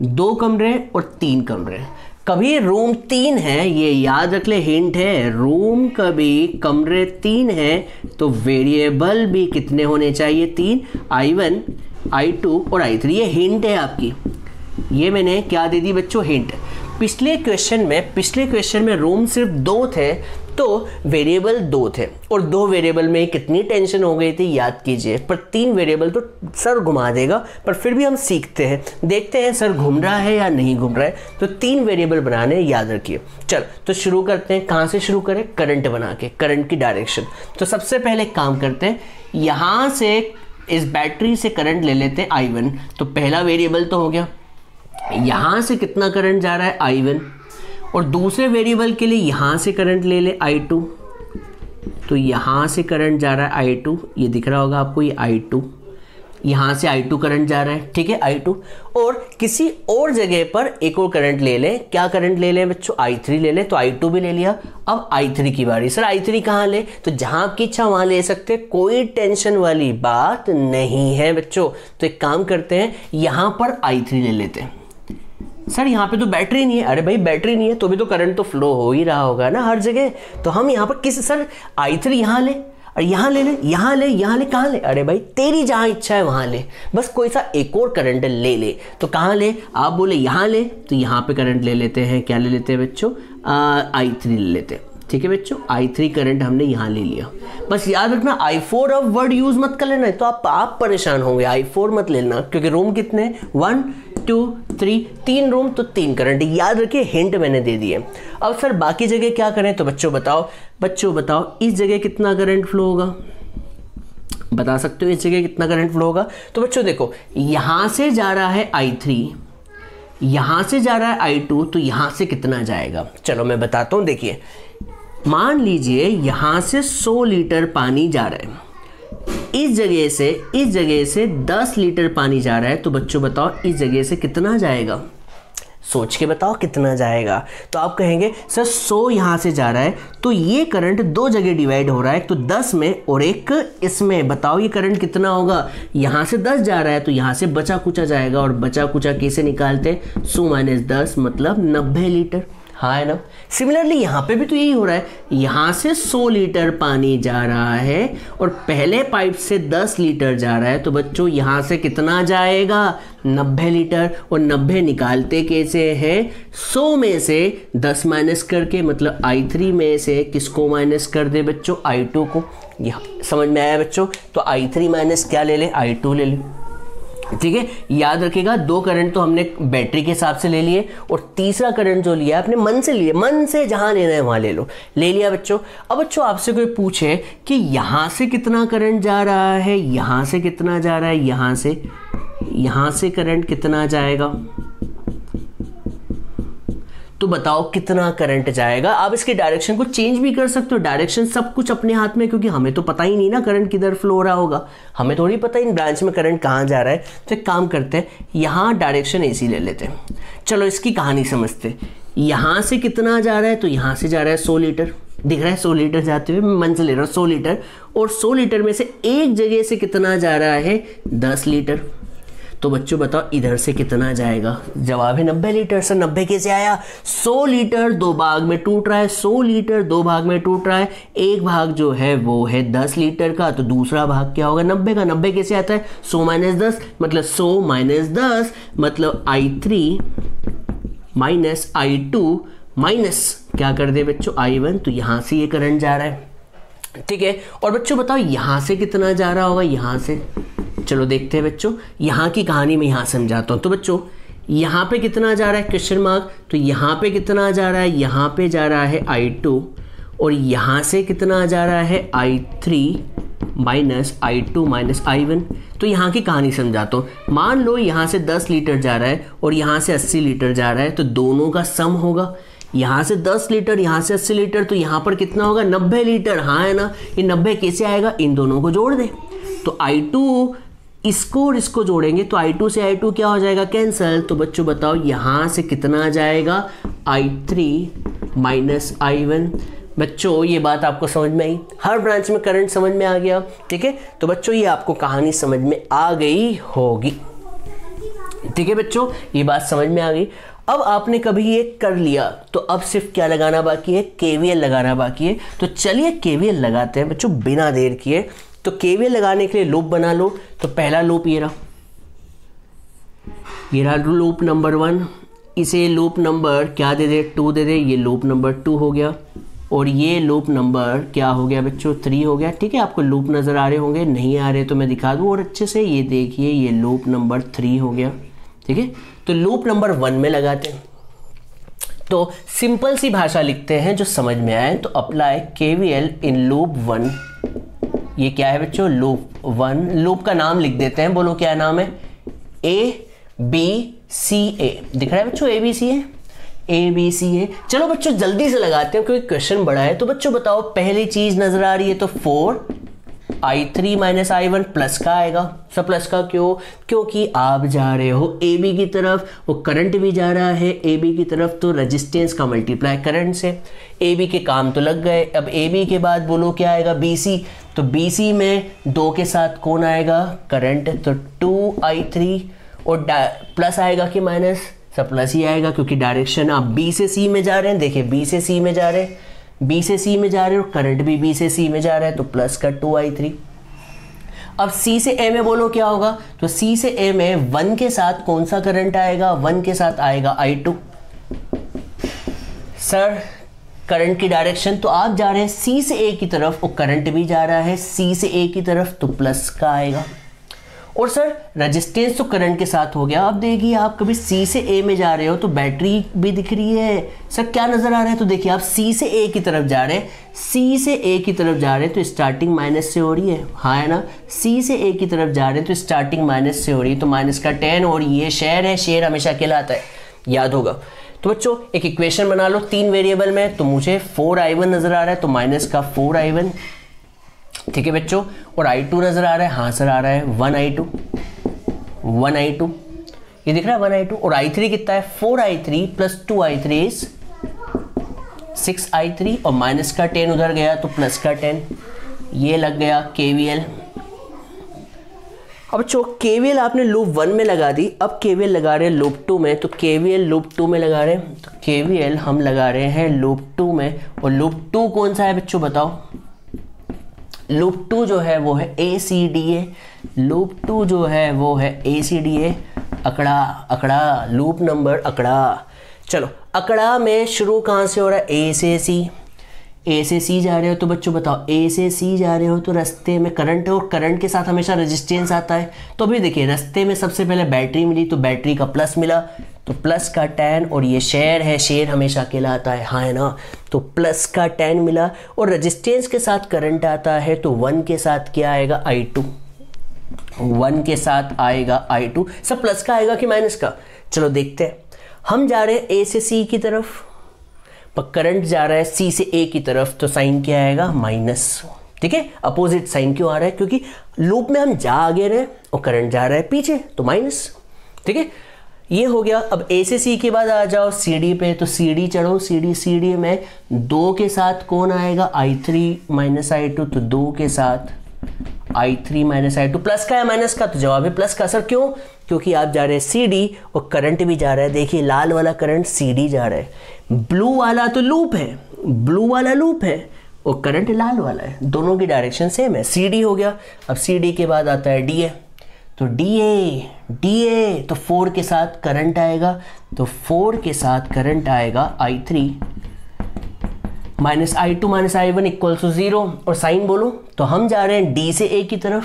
2 कमरे और 3 कमरे। कभी रूम 3 है, ये याद रख ले, हिंट है, रूम कभी कमरे 3 है तो वेरिएबल भी कितने होने चाहिए, 3, i1 i2 और i3। ये हिंट है आपकी, ये मैंने क्या दे दी बच्चों, हिंट। पिछले क्वेश्चन में रूम सिर्फ 2 थे तो वेरिएबल 2 थे, और 2 वेरिएबल में कितनी टेंशन हो गई थी याद कीजिए। पर 3 वेरिएबल तो सर घुमा देगा, पर फिर भी हम सीखते हैं, देखते हैं सर घूम रहा है या नहीं घूम रहा है। तो 3 वेरिएबल बनाने याद रखिए। चल तो शुरू करते हैं, कहाँ से शुरू करें, करंट बना के, करंट की डायरेक्शन। तो सबसे पहले काम करते हैं, यहाँ से इस बैटरी से करंट ले लेते हैं i1। तो पहला वेरिएबल तो हो गया, यहाँ से कितना करंट जा रहा है i1, और दूसरे वेरिएबल के लिए यहाँ से करंट ले ले i2। तो यहाँ से करंट जा रहा है i2, ये दिख रहा होगा आपको, ये i2, यहाँ से i2 करंट जा रहा है, ठीक है i2। और किसी और जगह पर एक और करंट ले लें, क्या करंट ले लें बच्चों, i3 ले लें। तो i2 भी ले लिया, अब i3 की बारी। सर i3 कहाँ ले, तो जहाँ आपकी इच्छा वहाँ ले सकते, कोई टेंशन वाली बात नहीं है बच्चों। तो एक काम करते हैं, यहाँ पर i3 ले लेते हैं। सर यहाँ पे तो बैटरी नहीं है, अरे भाई बैटरी नहीं है तो भी तो करंट तो फ्लो हो ही रहा होगा ना हर जगह। तो हम यहाँ पर किस, सर i3 यहाँ ले, और यहाँ ले ले, यहाँ ले, यहाँ ले, कहाँ ले, अरे भाई तेरी जहाँ इच्छा है वहाँ ले, बस कोई सा एक और करंट ले ले। तो कहाँ ले, आप बोले यहाँ ले, तो यहाँ पे करंट ले लेते हैं, क्या ले लेते हैं बच्चों, i3 ले लेते हैं, ठीक है बच्चों। i3 करंट हमने यहाँ ले लिया। बस याद रखना i4 अब वर्ड यूज मत कर लेना, तो आप परेशान होंगे, i4 मत लेना, क्योंकि रूम कितने, 1 2 3, 3 रूम तो 3 करंट, याद रखिए, हिंट मैंने दे दिए। अब सर बाकी जगह क्या करें, तो बच्चों बताओ इस जगह कितना करंट फ्लो होगा, बता सकते हो इस जगह कितना करंट फ्लो होगा। तो बच्चों देखो, यहाँ से जा रहा है i3, यहाँ से जा रहा है i2, तो यहाँ से कितना जाएगा, चलो मैं बताता हूँ। देखिए मान लीजिए यहाँ से 100 लीटर पानी जा रहा है, इस जगह से 10 लीटर पानी जा रहा है, तो बच्चों बताओ इस जगह से कितना जाएगा, सोच के बताओ कितना जाएगा। तो आप कहेंगे सर 100 यहाँ से जा रहा है, तो ये करंट दो जगह डिवाइड हो रहा है, एक तो 10 में और एक इसमें। बताओ ये करंट कितना होगा, यहाँ से 10 जा रहा है तो यहाँ से बचा कुचा जाएगा, और बचा कुचा कैसे निकालते हैं, 100 - 10 मतलब 90 लीटर। हाँ है ना। सिमिलरली यहाँ पे भी तो यही हो रहा है, यहाँ से 100 लीटर पानी जा रहा है और पहले पाइप से 10 लीटर जा रहा है, तो बच्चों यहाँ से कितना जाएगा, 90 लीटर। और 90 निकालते कैसे हैं, 100 में से 10 माइनस करके, मतलब I3 में से किसको माइनस कर दे बच्चों, I2 को। यहाँ समझ में आया बच्चों। तो I3 माइनस क्या ले ले, I2 ले ले। ठीक है, याद रखिएगा दो करंट तो हमने बैटरी के हिसाब से ले लिए, और तीसरा करंट जो लिया अपने मन से लिए, मन से जहां लेना है वहां ले लो, ले लिया बच्चों। अब बच्चों आपसे कोई पूछे कि यहां से कितना करंट जा रहा है, यहां से कितना जा रहा है, यहां से करंट कितना जाएगा, तो बताओ कितना करंट जाएगा। आप इसके डायरेक्शन को चेंज भी कर सकते हो, डायरेक्शन सब कुछ अपने हाथ में, क्योंकि हमें तो पता ही नहीं ना करंट किधर फ्लो हो रहा होगा, हमें थोड़ी पता इन ब्रांच में करंट कहाँ जा रहा है। तो एक काम करते हैं, यहाँ डायरेक्शन ऐसी ले लेते हैं। चलो इसकी कहानी समझते हैं। यहाँ से कितना जा रहा है, तो यहाँ से जा रहा है 100 लीटर, दिख रहा है 100 लीटर जाते हुए, मैं मन से ले रहा हूँ 100 लीटर, और 100 लीटर में से एक जगह से कितना जा रहा है, 10 लीटर। तो बच्चों बताओ इधर से कितना जाएगा, जवाब है 90 लीटर। सर 90 कैसे आया, 100 लीटर दो भाग में टूट रहा है, 100 लीटर दो भाग में टूट रहा है, एक भाग जो है वो है 10 लीटर का, तो दूसरा भाग क्या होगा 90 का। 90 कैसे आता है, 100 - 10 मतलब 100 - 10 मतलब I3 माइनस I2 माइनस क्या कर दे बच्चों, I1। तो यहां से ये करंट जा रहा है, ठीक है। और बच्चों बताओ यहां से कितना जा रहा होगा, यहां से, चलो देखते हैं बच्चों, यहाँ की कहानी मैं यहाँ समझाता हूँ। तो बच्चों यहाँ पे कितना जा रहा है, क्वेश्चन मार्क, तो यहाँ पे कितना जा रहा है, यहाँ पे जा रहा है I2, और यहाँ से कितना जा रहा है I3 minus I2 minus I1। तो यहाँ की कहानी समझाता हूँ। मान लो यहाँ से 10 लीटर जा रहा है और यहाँ से 80 लीटर जा रहा है, तो दोनों का सम होगा। यहाँ से 10 लीटर, यहाँ से 80 लीटर, तो यहाँ पर कितना होगा 90 लीटर। हाँ है ना। ये 90 कैसे आएगा, इन दोनों को जोड़ दे, तो I2 इसको और इसको जोड़ेंगे तो I2 से I2 क्या हो जाएगा, कैंसल। तो बच्चों बताओ यहाँ से कितना जाएगा, I3 माइनस I1। बच्चों ये बात आपको समझ में आई, हर ब्रांच में करंट समझ में आ गया, ठीक है। तो बच्चों ये आपको कहानी समझ में आ गई होगी, ठीक है बच्चों, ये बात समझ में आ गई। अब आपने कभी ये कर लिया तो अब सिर्फ क्या लगाना बाकी है, KVL लगाना बाकी है। तो चलिए KVL लगाते हैं बच्चों बिना देर किए। तो KVL लगाने के लिए लूप बना लो। तो पहला लूप ये रहा लूप नंबर 1, इसे लूप नंबर क्या दे दे, 2 दे दे, ये लूप नंबर 2 हो गया, और ये लूप नंबर क्या हो गया बच्चों, 3 हो गया, ठीक है। आपको लूप नज़र आ रहे होंगे, नहीं आ रहे तो मैं दिखा दूँ और अच्छे से, ये देखिए ये लूप नंबर 3 हो गया, ठीक है। तो लूप नंबर 1 में लगाते हैं। तो सिंपल सी भाषा लिखते हैं जो समझ में आए। तो अप्लाई KVL इन लूप 1। ये क्या है बच्चों, लूप 1। लूप का नाम लिख देते हैं, बोलो क्या नाम है, ABCA। दिख रहा है बच्चों ABC है, ABCA। चलो बच्चों जल्दी से लगाते हैं क्योंकि क्वेश्चन बड़ा है। तो बच्चों बताओ पहली चीज नजर आ रही है, तो 4I3 माइनस I1 प्लस का आएगा। सब प्लस का क्यों, क्योंकि आप जा रहे हो AB की तरफ, वो करंट भी जा रहा है AB की तरफ, तो रेजिस्टेंस का मल्टीप्लाई करंट से। AB के काम तो लग गए। अब AB के बाद बोलो क्या आएगा, BC। तो BC में 2 के साथ कौन आएगा, करंट, तो 2I3, और प्लस आएगा कि माइनस, सब प्लस ही आएगा क्योंकि डायरेक्शन आप B से C में जा रहे हैं। देखिए B से C में जा रहे हैं, B से C में जा रहे हो, करंट भी B से C में जा रहा है, तो प्लस का 2I3। अब C से A में बोलो क्या होगा, तो C से A में 1 के साथ कौन सा करंट आएगा, 1 के साथ आएगा I2। सर करंट की डायरेक्शन तो आप जा रहे हैं C से A की तरफ, और करंट भी जा रहा है C से A की तरफ, तो प्लस का आएगा। और सर रेजिस्टेंस तो करंट के साथ हो गया। अब देखिए आप कभी C से A में जा रहे हो तो बैटरी भी दिख रही है। सर क्या नजर आ रहा है, तो देखिए आप C से A की तरफ जा रहे हैं, C से A की तरफ जा रहे हैं तो स्टार्टिंग माइनस से हो रही है, हाँ है ना। C से A की तरफ जा रहे हैं तो स्टार्टिंग माइनस से हो रही है, तो माइनस का 10, और ये शेयर है, शेयर हमेशा कहलाता है, याद होगा। तो बच्चों एक इक्वेशन बना लो 3 वेरिएबल में। तो मुझे 4I1 नजर आ रहा है, तो माइनस का 4I1, ठीक है बच्चों। और I2 नजर आ रहा है, हाँ सर आ रहा है, 1I2 ये दिख रहा है 1I2। और I3 कितना है, 4I3 plus 2I3 is 6I3 और माइनस का 10 उधर गया तो प्लस का 10, ये लग गया KVL। अब बच्चों KVL आपने लूप 1 में लगा दी, अब KVL लगा रहे हैं लूप 2 में, तो KVL लूप 2 में लगा रहे हैं, तो KVL हम लगा रहे हैं लूप 2 में। और लूप 2 कौन सा है बच्चों बताओ, लूप 2 जो है वो है ACDA, लूप 2 जो है वो है ACDA, अकड़ा अकड़ा लूप नंबर अकड़ा। चलो अकड़ा में शुरू कहाँ से हो रहा है, A से C, A से C जा रहे हो तो बच्चों बताओ A से C जा रहे हो तो रास्ते में करंट है और करंट के साथ हमेशा रेजिस्टेंस आता है। तो अभी देखिए रास्ते में सबसे पहले बैटरी मिली तो बैटरी का प्लस मिला तो प्लस का 10, और ये शेयर है, शेयर हमेशा अकेला आता है, हाँ है ना, तो प्लस का 10 मिला। और रेजिस्टेंस के साथ करंट आता है तो 1 के साथ क्या आएगा, I2, 1 के साथ आएगा I2। सब प्लस का आएगा कि माइनस का, चलो देखते हैं। हम जा रहे हैं A से C की तरफ, पर करंट जा रहा है C से A की तरफ, तो साइन क्या आएगा, माइनस। ठीक है, अपोजिट साइन क्यों आ रहा है, क्योंकि लूप में हम जा आगे रहे और करंट जा रहा है पीछे, तो माइनस। ठीक है, ये हो गया। अब A से C के बाद आ जाओ CD पे, तो CD चढ़ो, CD में 2 के साथ कौन आएगा, I3 माइनस I2, तो 2 के साथ I3 माइनस I2, प्लस का या माइनस का, तो जवाब है प्लस का। सर क्यों, क्योंकि आप जा रहे हैं CD और करंट भी जा रहा है, देखिए लाल वाला करंट CD जा रहा है, ब्लू वाला तो लूप है, ब्लू वाला लूप है और करंट लाल वाला है, दोनों की डायरेक्शन सेम है। CD हो गया। अब CD के बाद आता है DA, तो DA तो 4 के साथ करंट आएगा, तो 4 के साथ करंट आएगा I3 minus I2 minus I1 equal to 0। और साइन बोलो तो हम जा रहे हैं D से A की तरफ,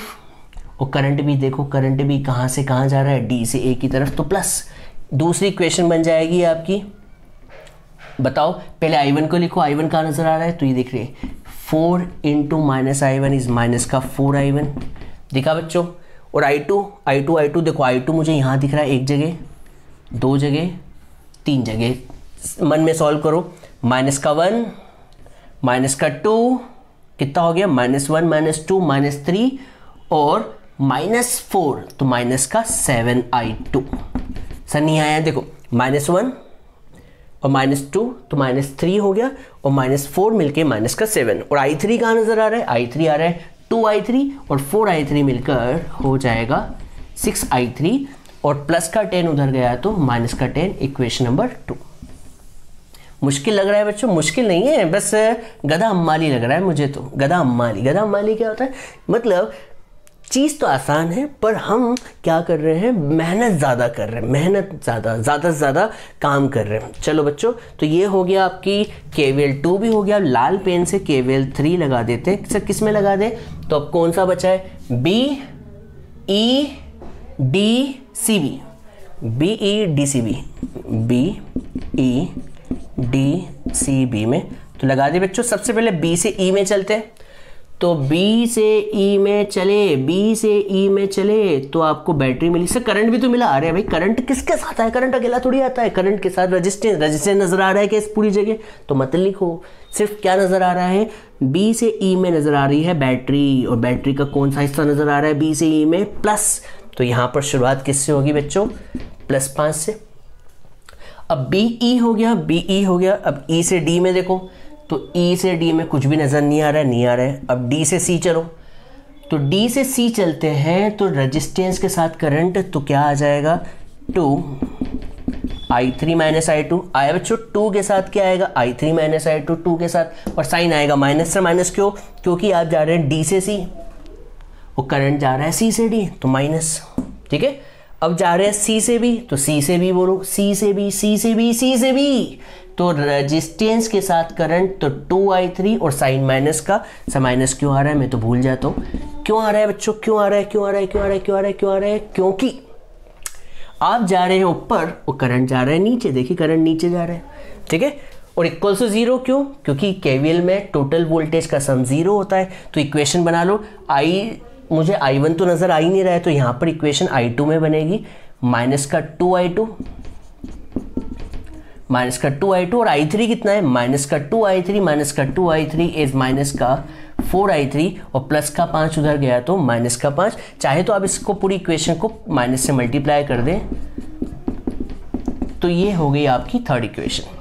और करंट भी देखो, करंट भी कहाँ से कहाँ जा रहा है, D से A की तरफ, तो प्लस। दूसरी इक्वेशन बन जाएगी आपकी, बताओ पहले I1 को लिखो, I1 कहाँ नजर आ रहा है, तो ये दिख रही है 4 into minus I1 is minus का 4I1, दिखा बच्चों। और I2 देखो, I2 मुझे यहाँ दिख रहा है, एक जगह, 2 जगह, 3 जगह, मन में सॉल्व करो। माइनस का 1 माइनस का 2 कितना हो गया, -1 -2 -3 और -4, तो माइनस का 7I2। सर नहीं आया, देखो -1 और -2 तो -3 हो गया, और -4 मिलके माइनस का 7। और I3 कहाँ नजर आ रहा है, I3 आ रहा है 2I3 और 4I3 मिलकर हो जाएगा 6I3, और प्लस का 10 उधर गया तो माइनस का 10, इक्वेशन नंबर 2। मुश्किल लग रहा है बच्चों, मुश्किल नहीं है, बस गधा अम्माली लग रहा है मुझे तो। गधा अम्माली क्या होता है, मतलब चीज़ तो आसान है पर हम क्या कर रहे हैं, मेहनत ज़्यादा कर रहे हैं, मेहनत ज़्यादा से ज़्यादा काम कर रहे हैं। चलो बच्चों, तो ये हो गया आपकी KVL 2 भी हो गया। लाल पेन से KVL 3 लगा देते हैं। सर किस में लगा दें, तो अब कौन सा बचा है, BEDCB में, तो लगा दे बच्चों। सबसे पहले B से E में चलते हैं, तो B से E में चले तो आपको बैटरी मिली। सर करंट भी तो मिला, आ रहा है भाई, करंट किसके साथ है, करंट अकेला थोड़ी आता है, करंट के साथ रेजिस्टेंस नजर आ रहा है कि इस पूरी जगह, तो मत लिखो, सिर्फ क्या नजर आ रहा है, B से E में नजर आ रही है बैटरी, और बैटरी का कौन सा हिस्सा नजर आ रहा है B से E में, प्लस। तो यहां पर शुरुआत किससे होगी बच्चों, +5 से। अब BE हो गया। अब E से D में देखो, तो E से D में कुछ भी नजर नहीं आ रहा है। अब D से C चलो, तो D से C चलते हैं तो रेजिस्टेंस के साथ करंट, तो क्या आ जाएगा, 2I3 माइनस I2 आया बच्चों। 2 के साथ क्या आएगा, I3 माइनस I2, 2 के साथ, और साइन आएगा माइनस से माइनस, क्यों, क्योंकि आप जा रहे हैं D से C और करंट जा रहा है C से D, तो माइनस। ठीक है, अब जा रहे हैं C से B, तो C से B बोलो, C से B, तो रेजिस्टेंस के साथ करंट, तो 2I3 और साइन माइनस का, माइनस क्यों आ रहा है, मैं तो भूल जाता हूँ क्यों आ रहा है बच्चों, क्यों आ रहा है, क्योंकि आप जा रहे हैं ऊपर और करंट जा रहा है नीचे, देखिए करंट नीचे जा रहा है। ठीक है, और इक्वल टू 0 क्यों, क्योंकि KVL में टोटल वोल्टेज का सम 0 होता है। तो इक्वेशन बना लो, मुझे I1 तो नजर आ ही नहीं रहा है, तो यहाँ पर इक्वेशन I2 में बनेगी माइनस का 2I2 और I3 कितना है, -2I3 इज माइनस का 4i3 और प्लस का 5 उधर गया तो माइनस का 5। चाहे तो आप इसको पूरी इक्वेशन को माइनस से मल्टीप्लाई कर दें, तो ये हो गई आपकी थर्ड इक्वेशन।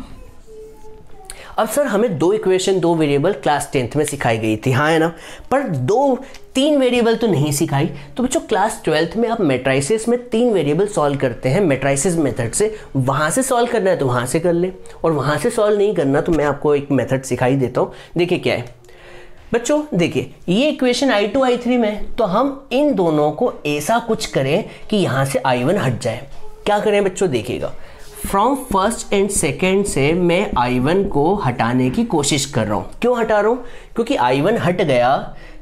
अब सर हमें दो इक्वेशन दो वेरिएबल क्लास 10th में सिखाई गई थी, हाँ है ना, पर तीन वेरिएबल तो नहीं सिखाई। तो बच्चों क्लास 12th में आप मैट्राइसिस में 3 वेरिएबल सॉल्व करते हैं मैट्राइसिस मेथड से। वहाँ से सॉल्व करना है तो वहाँ से कर ले, और वहाँ से सॉल्व नहीं करना तो मैं आपको एक मेथड सिखाई देता हूँ। देखिए क्या है बच्चों, देखिए ये इक्वेशन i2 i3 में, तो हम इन दोनों को ऐसा कुछ करें कि यहाँ से i1 हट जाए। क्या करें बच्चों, देखिएगा फ्रॉम फर्स्ट एंड सेकेंड से मैं i1 को हटाने की कोशिश कर रहा हूँ। क्यों हटा रहा हूँ, क्योंकि i1 हट गया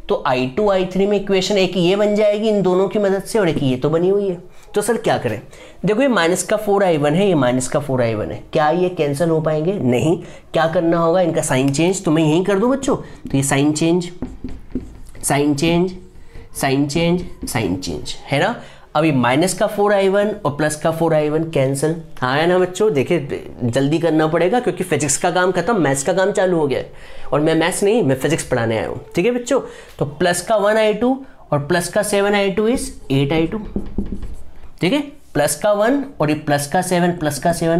तो i2 i3 में इक्वेशन एक ये बन जाएगी इन दोनों की मदद से, और एक ये तो बनी हुई है। तो सर क्या करें, देखो ये माइनस का 4i1 है, ये माइनस का 4i1 है, क्या ये कैंसिल हो पाएंगे? नहीं। क्या करना होगा, इनका साइन चेंज तो मैं यहीं कर दूँ बच्चों। तो ये sign change sign change sign change sign change है ना। अभी माइनस का 4i1 और प्लस का 4i1 कैंसिल, हाँ है ना बच्चों। देखिए जल्दी करना पड़ेगा क्योंकि फिजिक्स का काम खत्म, मैथ्स का काम चालू हो गया है, और मैं मैथ्स नहीं, मैं फिजिक्स पढ़ाने आया हूँ, ठीक है बच्चों। तो प्लस का 1i2 और प्लस का 7i2 इज 8i2, ठीक है। प्लस का 1 और ये प्लस का 7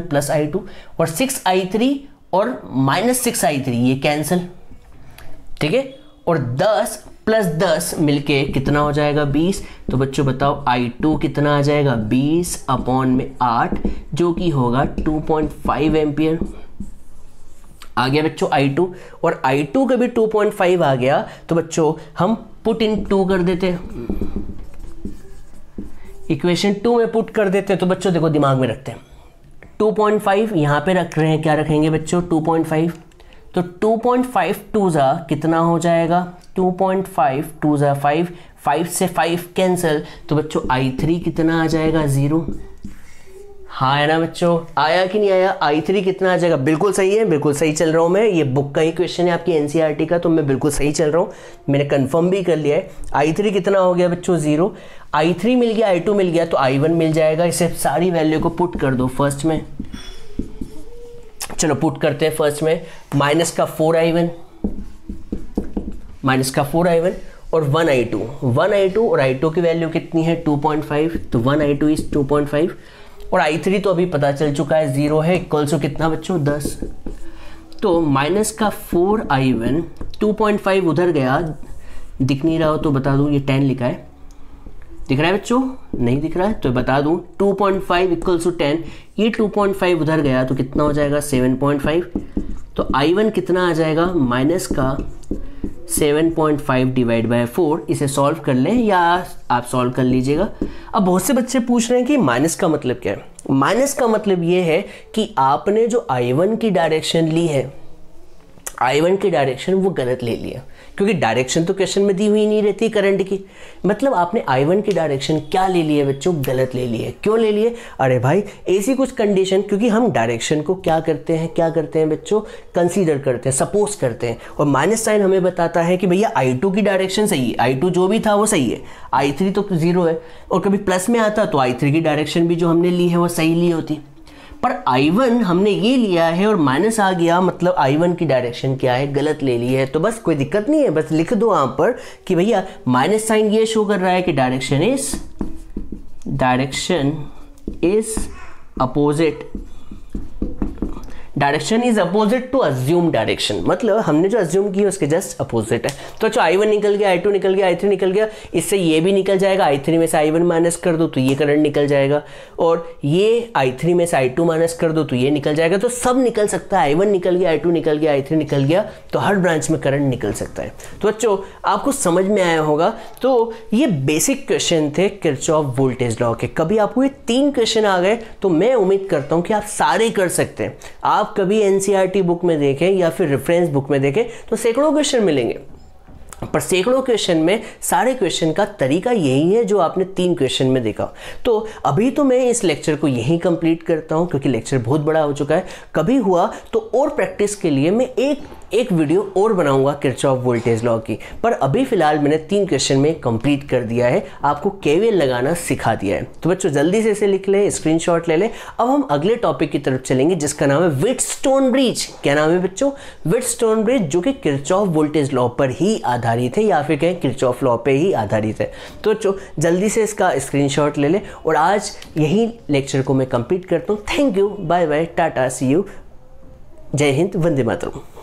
प्लस i2, और 6i3 और माइनस 6i3 ये कैंसिल, ठीक है। और 10 प्लस 10 मिलके कितना हो जाएगा 20। तो बच्चों बताओ i2 कितना आ जाएगा 20 अपॉन में 8, जो कि होगा 2.5 एम्पियर। आ गया बच्चों i2, और i2 का भी 2.5 आ गया, तो बच्चों हम पुट इन 2 कर देते हैं, इक्वेशन 2 में पुट कर देते हैं। तो बच्चों देखो दिमाग में रखते हैं 2.5 यहाँ पे रख रहे हैं, क्या रखेंगे बच्चों 2.5। तो 2.5 2 जा कितना हो जाएगा 2.5 2 जा 5, 5 से 5 कैंसिल, तो बच्चों i3 कितना आ जाएगा 0। हाँ है ना बच्चों, आया कि नहीं आया, i3 कितना आ जाएगा, बिल्कुल सही है, बिल्कुल सही चल रहा हूँ मैं। ये बुक का ही क्वेश्चन है आपकी एनसीईआरटी का, तो मैं बिल्कुल सही चल रहा हूँ, मैंने कंफर्म भी कर लिया है। i3 कितना हो गया बच्चों 0, i3 मिल गया, i2 मिल गया, तो i1 मिल जाएगा। इसे सारी वैल्यू को पुट कर दो फर्स्ट में, चलो पुट करते हैं फर्स्ट में। माइनस का 4i1 और 1i2 और i2 की वैल्यू कितनी है 2.5, तो 1i2 इज 2.5, और i3 तो अभी पता चल चुका है 0 है, इक्वल्स टू कितना बच्चों 10। तो माइनस का 4i1 2.5 उधर गया, दिख नहीं रहा हो तो बता दूं, ये 10 लिखा है, दिख रहा है बच्चों, नहीं दिख रहा है तो बता दूं 2.5 इक्वल्स टू 10, ये 2.5 उधर गया तो कितना हो जाएगा 7.5। तो i1 कितना आ जाएगा माइनस का 7.5 डिवाइड बाय 4। इसे सॉल्व कर लें या आप सॉल्व कर लीजिएगा। अब बहुत से बच्चे पूछ रहे हैं कि माइनस का मतलब क्या है। माइनस का मतलब ये है कि आपने जो i1 की डायरेक्शन ली है, i1 की डायरेक्शन वो गलत ले लिया, क्योंकि डायरेक्शन तो क्वेश्चन में दी हुई नहीं रहती करंट की। मतलब आपने i1 की डायरेक्शन क्या ले ली है बच्चों, गलत ले ली है। क्यों ले लिए, अरे भाई ऐसी कुछ कंडीशन, क्योंकि हम डायरेक्शन को क्या करते हैं बच्चों, कंसीडर करते हैं, सपोज करते हैं, और माइनस साइन हमें बताता है कि भैया i2 की डायरेक्शन सही है, i2 जो भी था वो सही है, i3 तो 0 है, और कभी प्लस में आता तो i3 की डायरेक्शन भी जो हमने ली है वो सही ली होती। पर i1 हमने ये लिया है और माइनस आ गया, मतलब i1 की डायरेक्शन क्या है, गलत ले ली है। तो बस कोई दिक्कत नहीं है, बस लिख दो यहाँ पर कि भैया माइनस साइन ये शो कर रहा है कि direction is opposite to assume direction, मतलब हमने जो अज्यूम की है उसके जस्ट अपोजिट है। तो जो i1 निकल गया, i2 निकल गया, i3 निकल गया, इससे ये भी निकल जाएगा, i3 में से i1 माइनस कर दो तो ये करंट निकल जाएगा, और ये i3 में से i2 माइनस कर दो तो ये निकल जाएगा। तो सब निकल सकता है, i1 निकल गया, i2 निकल गया, i3 निकल गया, तो हर ब्रांच में करंट निकल सकता है। तो बच्चों आपको समझ में आया होगा। तो ये बेसिक क्वेश्चन थे किरचॉफ वोल्टेज लॉ के। कभी आपको ये 3 क्वेश्चन आ गए तो मैं उम्मीद करता हूँ कि आप सारे कर सकते हैं। आप कभी एनसीईआरटी बुक में देखें या फिर रेफरेंस बुक में देखें तो सैकड़ों क्वेश्चन मिलेंगे, पर सैकड़ों क्वेश्चन में सारे क्वेश्चन का तरीका यही है जो आपने 3 क्वेश्चन में देखा। तो अभी तो मैं इस लेक्चर को यहीं कंप्लीट करता हूं, क्योंकि लेक्चर बहुत बड़ा हो चुका है। कभी हुआ तो और प्रैक्टिस के लिए मैं एक एक वीडियो और बनाऊंगा किरचॉफ वोल्टेज लॉ की, पर अभी फिलहाल मैंने 3 क्वेश्चन में कंप्लीट कर दिया है, आपको केवीएल लगाना सिखा दिया है। तो बच्चों जल्दी से इसे लिख लें, स्क्रीनशॉट ले लें। अब हम अगले टॉपिक की तरफ चलेंगे जिसका नाम है व्हिटस्टोन ब्रिज। क्या नाम है बच्चों? व्हिटस्टोन ब्रिज, जो कि किरचॉफ वोल्टेज लॉ पर ही आधारित है या फिर कहें किरचॉफ लॉ पे ही आधारित है। तो बच्चों जल्दी से इसका स्क्रीनशॉट ले लें और आज यही लेक्चर को मैं कंप्लीट करता हूँ। Thank you, bye bye, tata, see you, जय हिंद, वंदे मातरम।